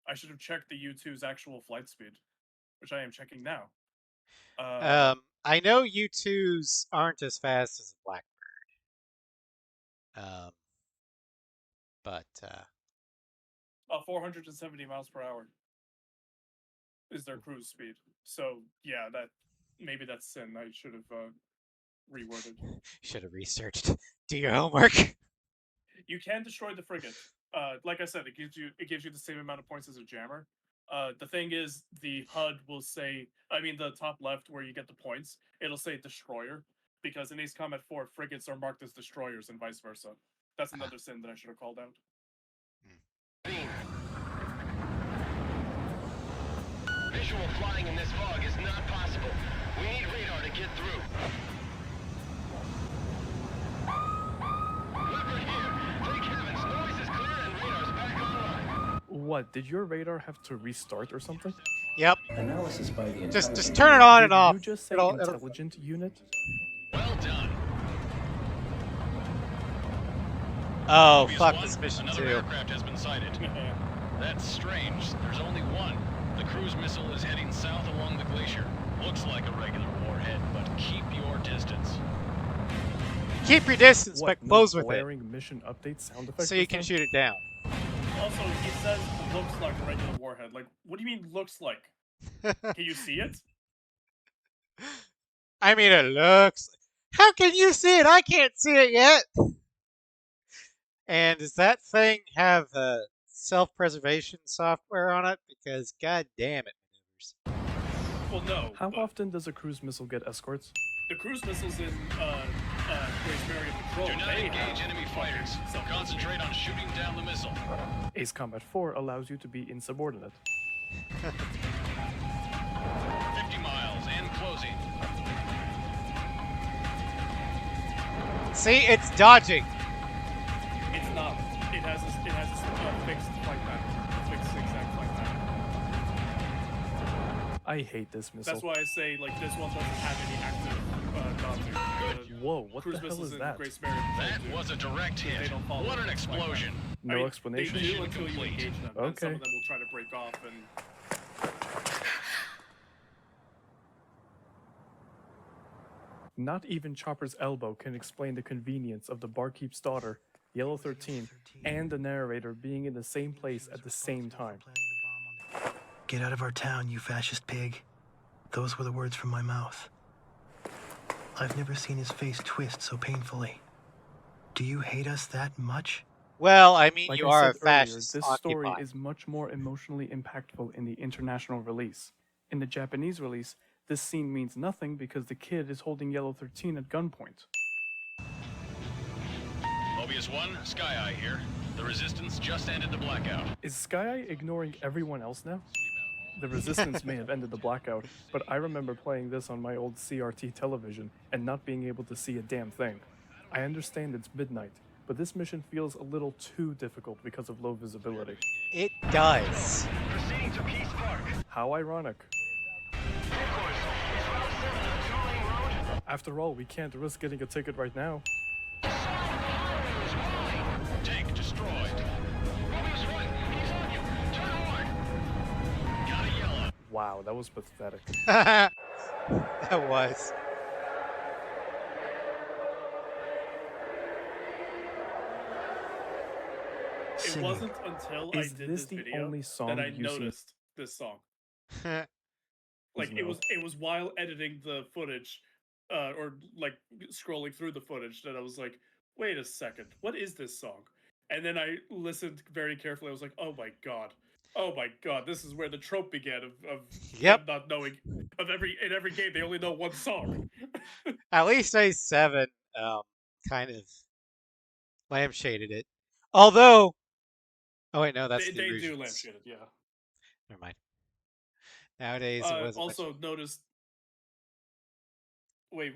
I should have checked the U2's actual flight speed, which I am checking now. I know U2s aren't as fast as a Blackbird. But 470 miles per hour is their cruise speed. So yeah, maybe that's sin. I should have reworded. Should have researched. Do your homework. You can destroy the frigate. Like I said, it gives you the same amount of points as a jammer. The thing is, the HUD will say, I mean, the top left where you get the points, it'll say destroyer, because in Ace Combat 4, frigates are marked as destroyers and vice versa. That's another sin that I should have called out. Visual flying in this fog is not possible. We need radar to get through. Leopard here. Take heavens. Noise is clear and radar's back online. What, did your radar have to restart or something? Yep. Analysis by the Just intelligence turn it on Did and off. you just say It'll- intelligent unit? Well done. Oh, Mobius fuck 1, this mission another too. aircraft has been sighted. That's strange. There's only one. The cruise missile is heading south along the glacier. Looks like a regular warhead, but keep your distance. Keep your distance, What, but no close with it, blaring mission update sound effect so you this can time? shoot it down. Also, he says looks like a regular warhead. Like, what do you mean looks like? Can you see it? I mean, it looks. How can you see it? I can't see it yet. And does that thing have self-preservation software on it? Because god damn it maneuvers. Well, no. How but often does a cruise missile get escorts? the cruise missiles in Grace Mary Patrol, Do not they engage have enemy fighters. fucking Concentrate on shooting down the missile. Ace Combat 4 allows you to be insubordinate. 50 miles and closing. See, it's dodging. It's not. It has a fixed flight pattern, fixed zigzag flight pattern. I hate this missile. That's why I say like this one doesn't have any active dodging. Good. Whoa, what Cruise the hell missiles is in that? Grace Mary Patrol That do. was a direct They hit. don't follow What an the flight pattern. explosion. No I mean, explanation? They do Mission until you complete. engage them. Then Okay. some of them will try to break off and Not even Chopper's elbow can explain the convenience of the barkeep's daughter, Yellow 13, and the narrator being in the same place at the same time. Get out of our town, you fascist pig. Those were the words from my mouth. I've never seen his face twist so painfully. Do you hate us that much? Well, I mean, Like you I are a said earlier, fascist. this story Occupy. is much more emotionally impactful in the international release. In the Japanese release, this scene means nothing because the kid is holding Yellow 13 at gunpoint. Mobius 1, Sky Eye here. The Resistance just ended the blackout. Is Sky Eye ignoring everyone else now? The Resistance may have ended the blackout, but I remember playing this on my old CRT television and not being able to see a damn thing. I understand it's midnight, but this mission feels a little too difficult because of low visibility. It does. Proceeding to Peace Park. How ironic. Headquarters. It's Route 7 on the two-lane road. After all, we can't risk getting a ticket right now. Tank destroyed. Mobius 1, he's on you. Turn hard. Got a yellow. Wow, that was pathetic. That was. it Singing. wasn't until Is I did this this the video only song that I you see? noticed this song. Like No. it was while editing the footage, or like scrolling through the footage that I was like, wait a second, what is this song? And then I listened very carefully. I was like, oh my god, this is where the trope began of Yep. them not knowing in every game they only know one song. At least A7 kind of lampshaded it. Although, oh wait, no, that's they the do Illusions. lampshade it, yeah. Never mind. Nowadays, it wasn't Also noticed. Wait,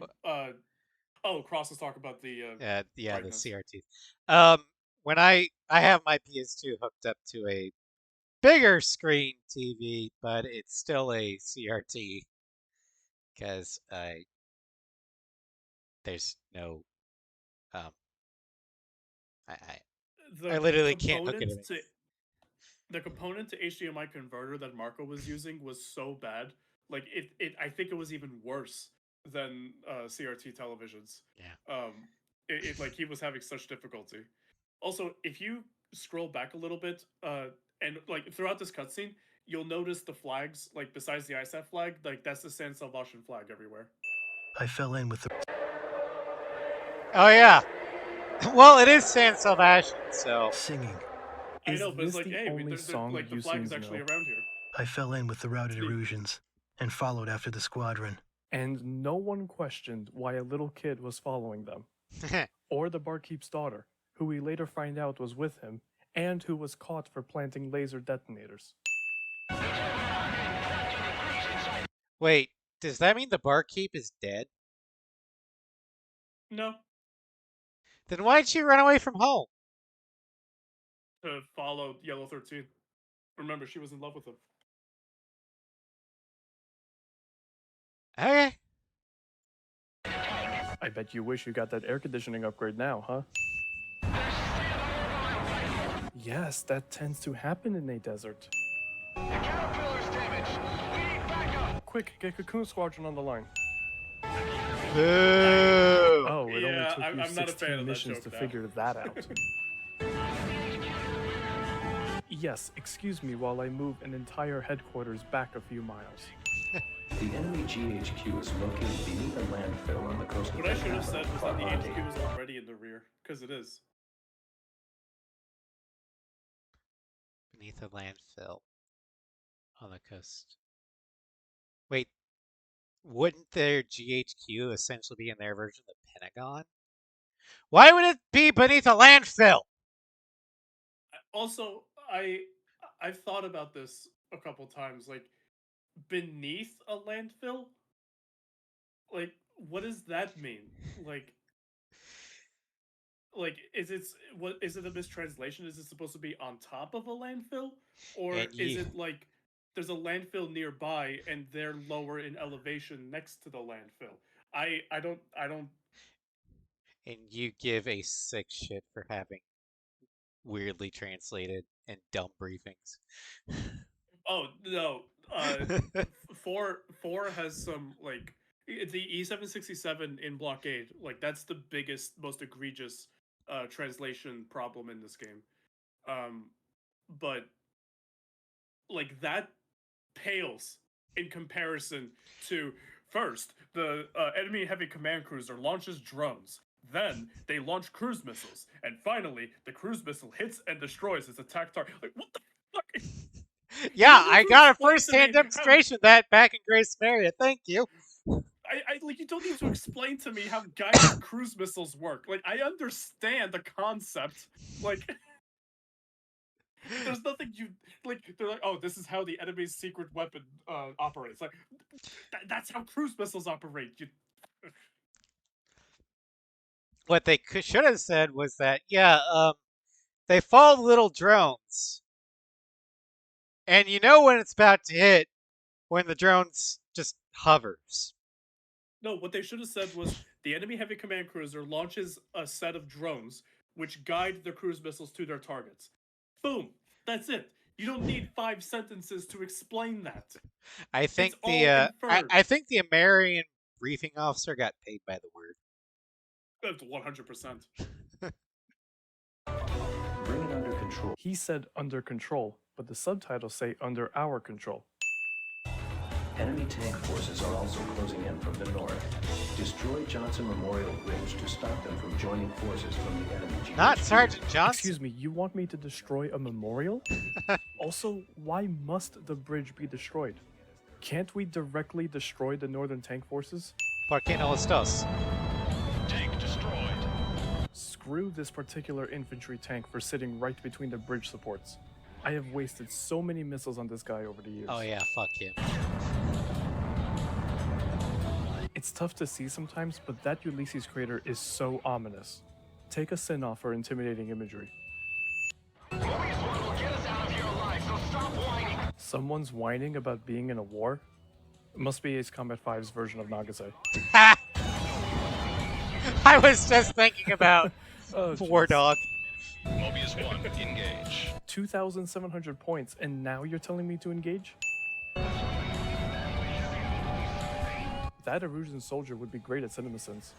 Cross is talking about the much. Yeah, the brightness. CRT. When I have my PS2 hooked up to a bigger screen TV, but it's still a CRT because there's no I literally can't hook it component in. to the component to HDMI converter that Marco was using was so bad. Like it I think it was even worse than CRT televisions. Yeah. It like he was having such difficulty. Also, if you scroll back a little bit, and like throughout this cutscene, you'll notice the flags, like besides the ISAF flag, like that's the San Salvation flag everywhere. I fell in with the... Oh yeah. Well, it is San Salvation, so singing. I Is know, but it's this like, the hey, only song like the you flag seem is to actually know? around here. I fell in with the routed Steve. Erusians and followed after the squadron. And no one questioned why a little kid was following them, or the barkeep's daughter, who we later find out was with him, and who was caught for planting laser detonators. wait, does that mean the barkeep is dead? No, Then why'd she run away from home? to follow Yellow 13 Remember, she was in love with him. Okay. I bet you wish you got that air conditioning upgrade now, huh? Yes, that tends to happen in a desert. Caterpillar's damaged. We need backup. Quick, get Cocoon Squadron on the line. Boo! Oh, it only Yeah, took you I'm not a fan 16 of that missions joke to now. figure that out. Yes, excuse me while I move an entire headquarters back a few miles. The enemy GHQ is located beneath a landfill on the coast of What I the should have said was that the Clapandi. HQ was already in the rear, because it is. Beneath a landfill on the coast. Wait, wouldn't their GHQ essentially be in their version of the Pentagon? Why would it be beneath a landfill? Also, I've thought about this a couple times. Like, beneath a landfill? Like, what does that mean? Like is it a mistranslation? Is it supposed to be on top of a landfill, or And is you it like there's a landfill nearby and they're lower in elevation next to the landfill? I don't. and you give a sick shit for having weirdly translated and dumb briefings. Oh no. Four has some like the E767 in blockade. Like that's the biggest, most egregious translation problem in this game. But like that pales in comparison to first the enemy heavy command cruiser launches drones, then they launch cruise missiles, and finally the cruise missile hits and destroys its attack target. Like what the fuck? Yeah, You I need to got a explain to first-hand me how- demonstration of that back in Grace Maria. Thank you. I like you don't need to explain to me how guided cruise missiles work. Like I understand the concept. Like there's nothing you like. They're like, oh, this is how the enemy's secret weapon operates. Like that's how cruise missiles operate. You What they should have said was that, yeah, they follow little drones, and you know when it's about to hit when the drones just hovers. No, what they should have said was the enemy heavy command cruiser launches a set of drones which guide the cruise missiles to their targets. Boom. That's it. You don't need 5 sentences to explain that. I think It's all inferred. I think the American briefing officer got paid by the word. That's 100%. Bring it under control. He said under control, but the subtitles say under our control. Enemy tank forces are also closing in from the north. Destroy Johnson Memorial Bridge to stop them from joining forces from the enemy GHQ. Not Sergeant Johnson. Excuse me, you want me to destroy a memorial? Also, why must the bridge be destroyed? Can't we directly destroy the northern tank forces? ¿Por qué no estos? Tank destroyed. Screw this particular infantry tank for sitting right between the bridge supports. I have wasted so many missiles on this guy over the years. Oh yeah, fuck him. It's tough to see sometimes, but that Ulysses crater is so ominous. Take a sin off for intimidating imagery. Someone's whining about being in a war? It must be Ace Combat 5's version of Nagasaki. I was just thinking about Oh, War jeez. Dog. Mobius 1, engage. 2,700 points, and now you're telling me to engage? That Erusian soldier would be great at CinemaSins.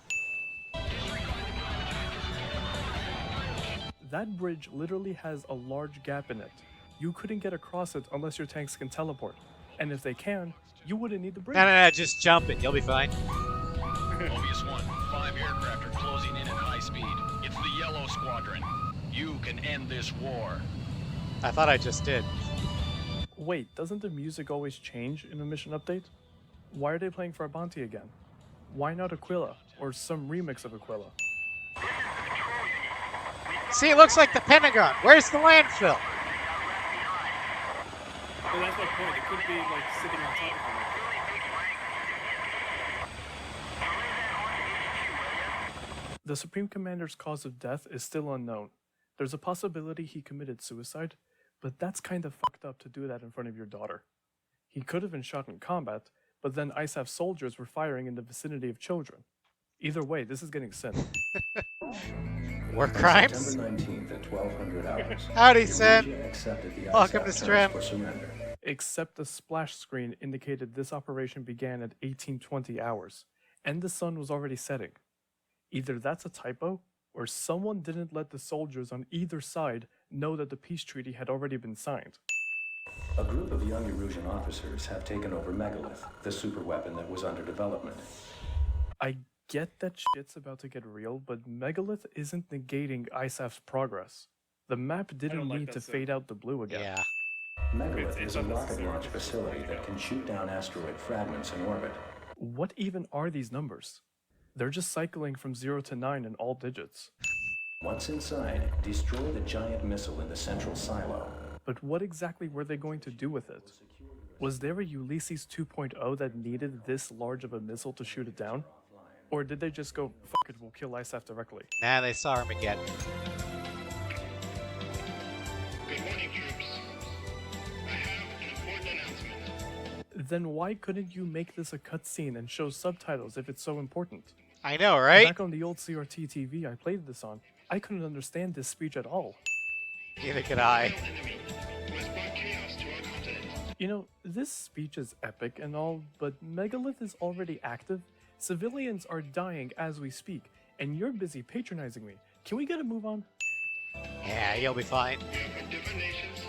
That bridge literally has a large gap in it. You couldn't get across it unless your tanks can teleport. And if they can, you wouldn't need the bridge. No, just jump it. You'll be fine. Mobius 1, 5 aircraft are closing in at high speed. It's the Yellow Squadron. You can end this war. I thought I just did. Wait, doesn't the music always change in a mission update? Why are they playing Farbanti again? Why not Aquila, or some remix of Aquila? See, it looks like the Pentagon. Where's the landfill? Well, that's my point. It could be like sitting on top of them. The Supreme Commander's cause of death is still unknown. There's a possibility he committed suicide, But that's kind of fucked up to do that in front of your daughter. He could have been shot in combat, but then ISAF soldiers were firing in the vicinity of children. Either way, this is getting sent. War On crimes? September 19th at 1200 hours, Howdy, the Sim. region accepted the Welcome to ISAF Stream. terms for surrender. Except the splash screen indicated this operation began at 1820 hours, and the sun was already setting. Either that's a typo, or someone didn't let the soldiers on either side know that the peace treaty had already been signed. A group of young Erusian officers have taken over Megalith, the superweapon that was under development. I get that shit's about to get real, but Megalith isn't negating ISAF's progress. The map didn't like need that to sim. fade out the blue again. Yeah. Megalith It's is a rocket unnecessary. launch facility that can shoot down asteroid fragments in orbit. What even are these numbers? They're just cycling from 0 to 9 in all digits. Once inside, destroy the giant missile in the central silo. But what exactly were they going to do with it? Was there a Ulysses 2.0 that needed this large of a missile to shoot it down? Or did they just go, fuck it, we'll kill ISAF directly? Nah, they saw Armageddon. Good morning, troops. I have an important announcement. Then why couldn't you make this a cutscene and show subtitles if it's so important? I know, right? Back on the old CRT TV I played this on, I couldn't understand this speech at all. Neither could I. Enemy must brought chaos to our continent. You know, this speech is epic and all, but Megalith is already active, civilians are dying as we speak, and you're busy patronizing me. Can we get a move on? Yeah, you'll be fine. We are from different nations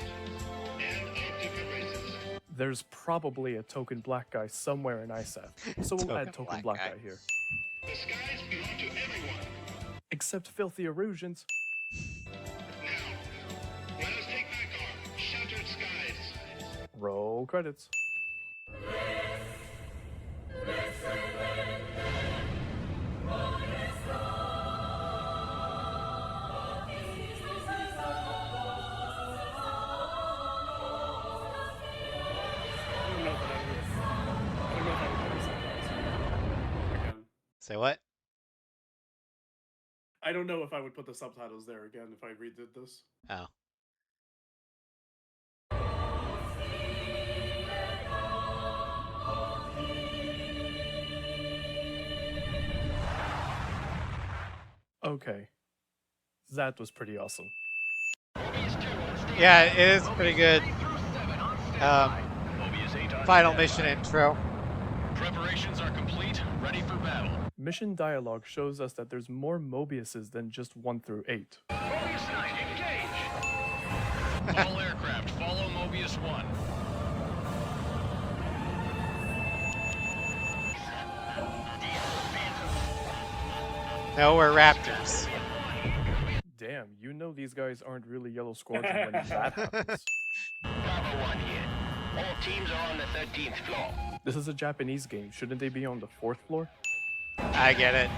and of different races. There's probably a token black guy somewhere in ISAF, so we'll add token black guy here. The skies belong to everyone. Except filthy erosions. Now, let us take back our sheltered skies. Roll credits. Say what? I don't know if I would put the subtitles there again if I redid this. Oh. Okay. That was pretty awesome. Yeah, it is pretty good. Final mission intro. Preparations are complete, ready for battle. Mission dialogue shows us that there's more Mobiuses than just 1 through 8. Mobius 9, engage! All aircraft, follow Mobius 1. No, we're raptors. Damn, you know these guys aren't really Yellow Squadron when that happens. Bravo 1 here. All teams are on the 13th floor. This is a Japanese game. Shouldn't they be on the 4th floor? I get it.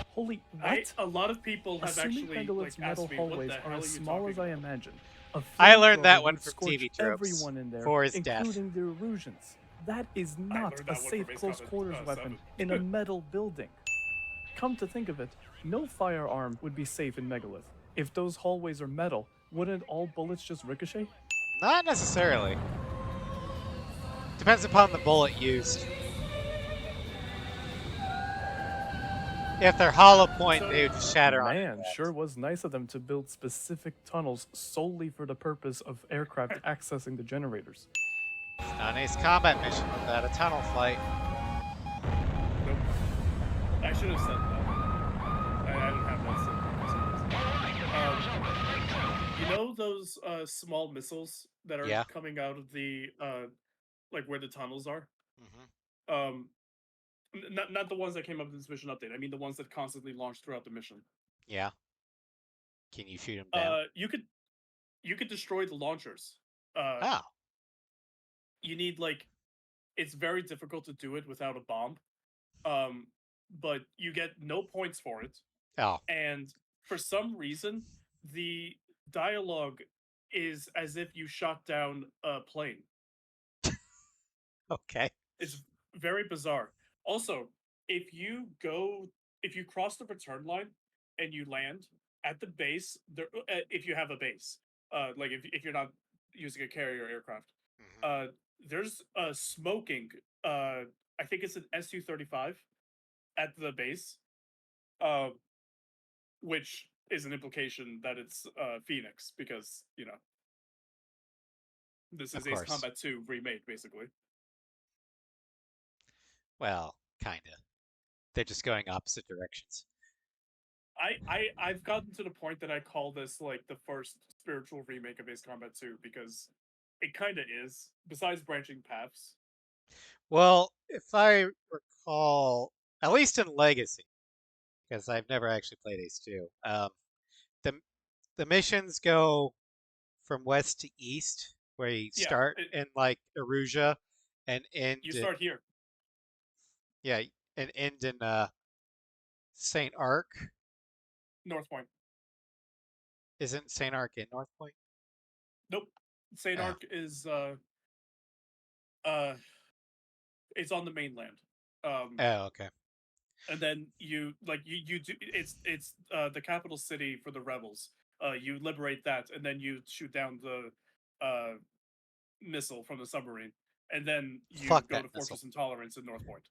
Holy, what? A lot of people have Assuming actually Megalith's metal asked me, what hallways the are hell are as you small talking as I about? imagine. A I learned that flamethrower one would from scorch TV tropes everyone in there, for his death. including the Erusians. That is not learned a that one safe from Ace close Combat, quarters 7. weapon in a metal building. Come to think of it, no firearm would be safe in Megalith. If those hallways are metal, wouldn't all bullets just ricochet? Not necessarily. Depends upon the bullet used. If they're hollow point, they would just shatter on Man, impact. sure was nice of them to build specific tunnels solely for the purpose of aircraft accessing the generators. It's not an Ace Combat mission without a tunnel fight. Nope. I should have said that. I didn't have that said. You know those small missiles that are Yeah. coming out of the like where the tunnels are? Mm-hmm. Not the ones that came up in this mission update. I mean the ones that constantly launch throughout the mission. Yeah. Can you shoot them down? You could destroy the launchers. Oh. You need it's very difficult to do it without a bomb. But you get no points for it. Oh. And for some reason, the dialogue is as if you shot down a plane. Okay. It's very bizarre. Also, if you cross the return line and you land at the base, if you have a base, like if you're not using a carrier aircraft. Mhm. There's smoking. I think it's an Su-35 at the base, uh, which is an implication that it's Phoenix because this Of is Ace course. Combat 2 remade basically. Well, kinda. They're just going opposite directions. I've gotten to the point that I call this like the first spiritual remake of Ace Combat 2 because it kind of is. Besides branching paths, Well, if I recall, at least in Legacy, because I've never actually played Ace 2, the the missions go from west to east, where you yeah, start in like Erusia and end you in start here. yeah, and end in Saint Arc. North Point. Isn't Saint Arc in North Point? Nope. Saint Oh, Arc is uh it's on the mainland. oh, okay. And then you do it's the capital city for the rebels. You liberate that, and then you shoot down the missile from the submarine, and then you Fuck go that to missile. Fortress Intolerance in North Point.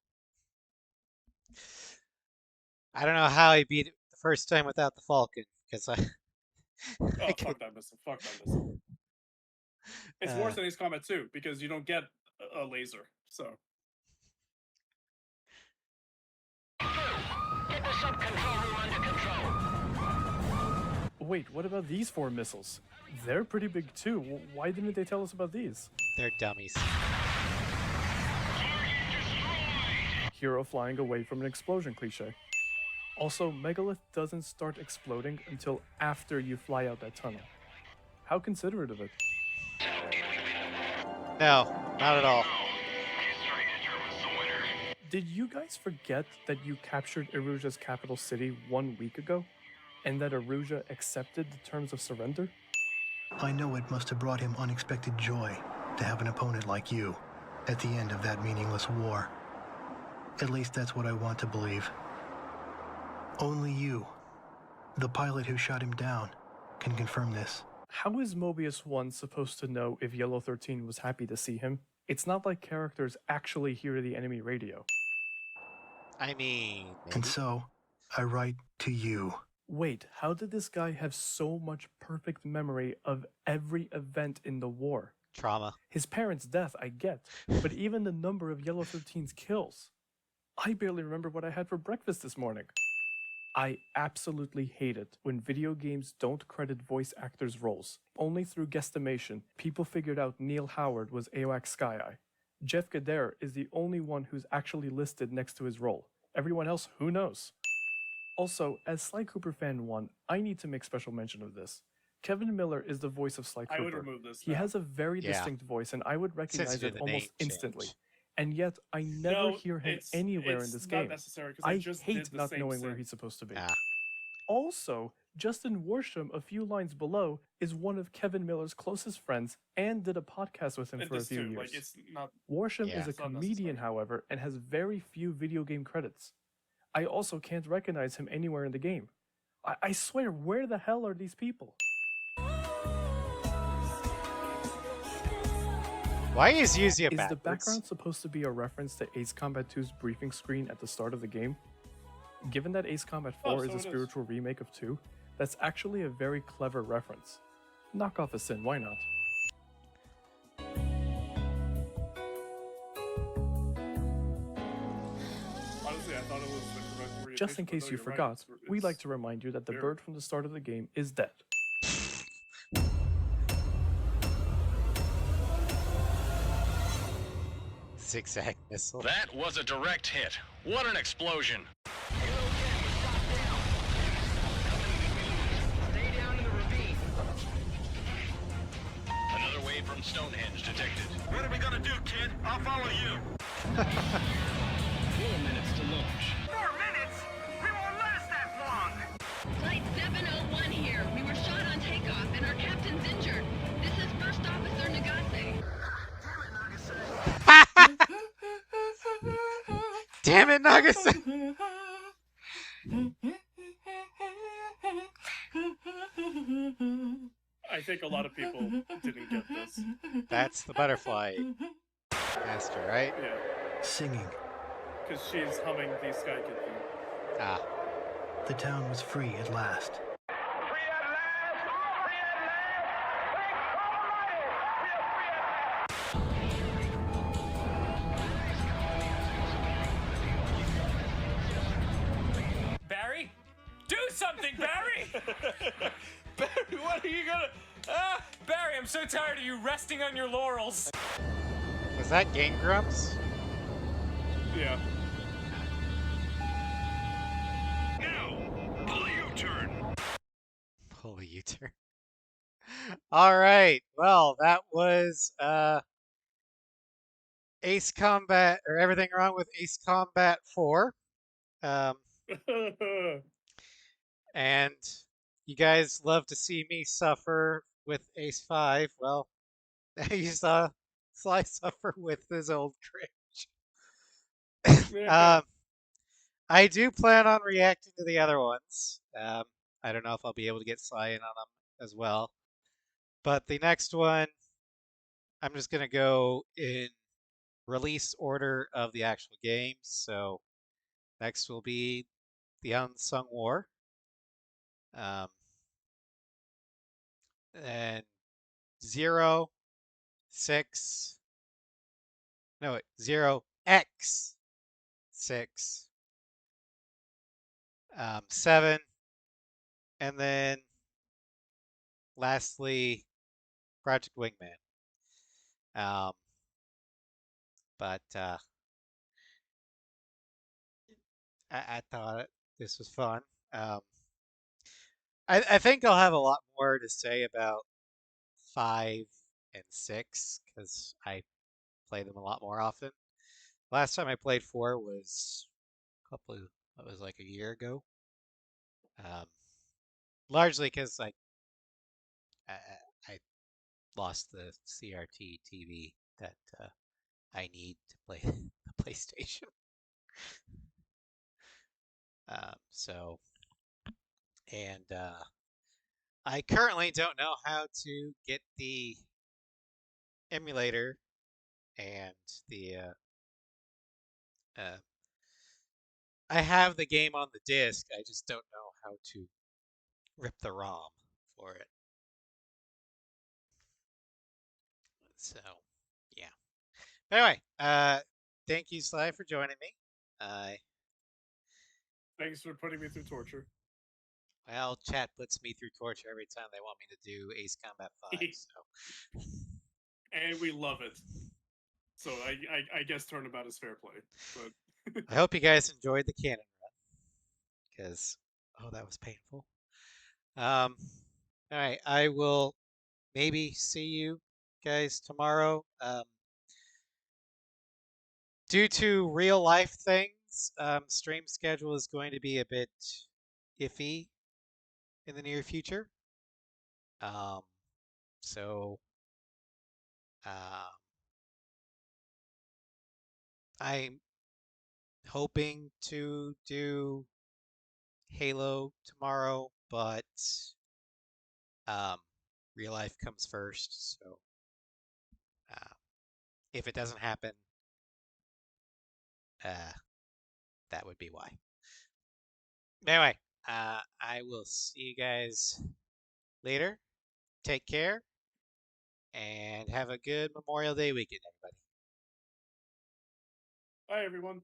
I don't know how he beat it the first time without the Falcon, because I Oh, could. fuck that missile! Fuck that missile! It's Uh, worse than Ace Combat 2 because you don't get a laser. So Get the sub-control room under control. Wait, what about these 4 missiles? They're pretty big too. Why didn't they tell us about these? they're dummies. Hero flying away from an explosion cliche. Also, Megalith doesn't start exploding until after you fly out that tunnel. How considerate of it. No, not at all. Did you guys forget that you captured Erusia's capital city 1 week ago? And that Erusia accepted the terms of surrender? I know it must have brought him unexpected joy to have an opponent like you at the end of that meaningless war. At least that's what I want to believe. Only you, the pilot who shot him down, can confirm this. How is Mobius 1 supposed to know if Yellow 13 was happy to see him? It's not like characters actually hear the enemy radio. I mean, maybe. And so, I write to you. Wait, how did this guy have so much perfect memory of every event in the war? Trauma. His parents' death, I get, but even the number of Yellow 13's kills. I barely remember what I had for breakfast this morning. I absolutely hate it when video games don't credit voice actors' roles. Only through guesstimation, people figured out Neil Howard was Aox Skyeye. Jeff Gader is the only one who's actually listed next to his role. Everyone else, who knows? Also, as Sly Cooper fan 1, I need to make special mention of this. Kevin Miller is the voice of Sly Cooper. I would remove this. He now. has a very Yeah. distinct voice, and I would recognize Sensitive it to the almost name instantly. change. And yet, I never No, hear him it's- anywhere in it's this not game. necessary, 'cause I just hate did the not same knowing where thing. he's supposed to be. Ah. Also, Justin Worsham, a few lines below, is one of Kevin Miller's closest friends and did a podcast with him And for a this few too, years. like it's not. Worsham Yeah. is a It's not comedian, necessary. however, and has very few video game credits. I also can't recognize him anywhere in the game. I swear, where the hell are these people? Why is Yuzia Is backwards? the background supposed to be a reference to Ace Combat 2's briefing screen at the start of the game? Given that Ace Combat 4 so is it a is. spiritual remake of 2, that's actually a very clever reference. Knock off a sin, why not? Honestly, I thought it was the correct orientation, Just in but case no, you you're right, forgot, we'd it's like to remind you that the very- bird from the start of the game is dead. Zigzag missile. That was a direct hit. What an explosion. Stay down in the ravine. Another wave from Stonehenge detected. What are we gonna do, kid? I'll follow you. 4 minutes to launch. 4 minutes? We won't last that long. Flight 701 here. We were shot on takeoff and our captain's injured. This is First Officer Nagase. Damn it, Nagase! I I think a lot of people didn't get this. That's the butterfly master, right? Yeah, Singing. because she's humming the Sky Kid theme. Ah. The town was free at last. Free at last! Free at last! Thank God Almighty! We are free at last! Barry? Do something, Barry! Barry, what are you gonna... Ah! Barry, I'm so tired of you resting on your laurels. Was that Game Grumps? Yeah. Now, pull a U-turn! Pull a U-turn. All right. Well, that was Ace Combat, or Everything Wrong with Ace Combat 4. And you guys love to see me suffer with Ace 5. Well, you saw Sly suffer with his old cringe. I do plan on reacting to the other ones. I don't know if I'll be able to get Sly in on them as well. But the next one, I'm just going to go in release order of the actual games. So next will be The Unsung War. And 0, 6, no, wait, 0x 6, 7, and then lastly, Project Wingman. But I thought this was fun. I think I'll have a lot more to say about 5 and 6 because I play them a lot more often. Last time I played 4 was that was like a year ago. Largely because I, I lost the CRT TV that I need to play the PlayStation. So, and I currently don't know how to get the emulator and the I have the game on the disc. I just don't know how to rip the ROM for it. So, yeah. Anyway, thank you, Sly, for joining me. Thanks for putting me through torture. Well, chat puts me through torture every time they want me to do Ace Combat 5. So, And we love it. So I guess turnabout is fair play. But I hope you guys enjoyed the cannon run because that was painful. All right, I will maybe see you guys tomorrow. Due to real life things, stream schedule is going to be a bit iffy in the near future. So I'm hoping to do Halo tomorrow, but real life comes first. So if it doesn't happen, that would be why. Anyway, I will see you guys later. Take care and have a good Memorial Day weekend, everybody. bye everyone.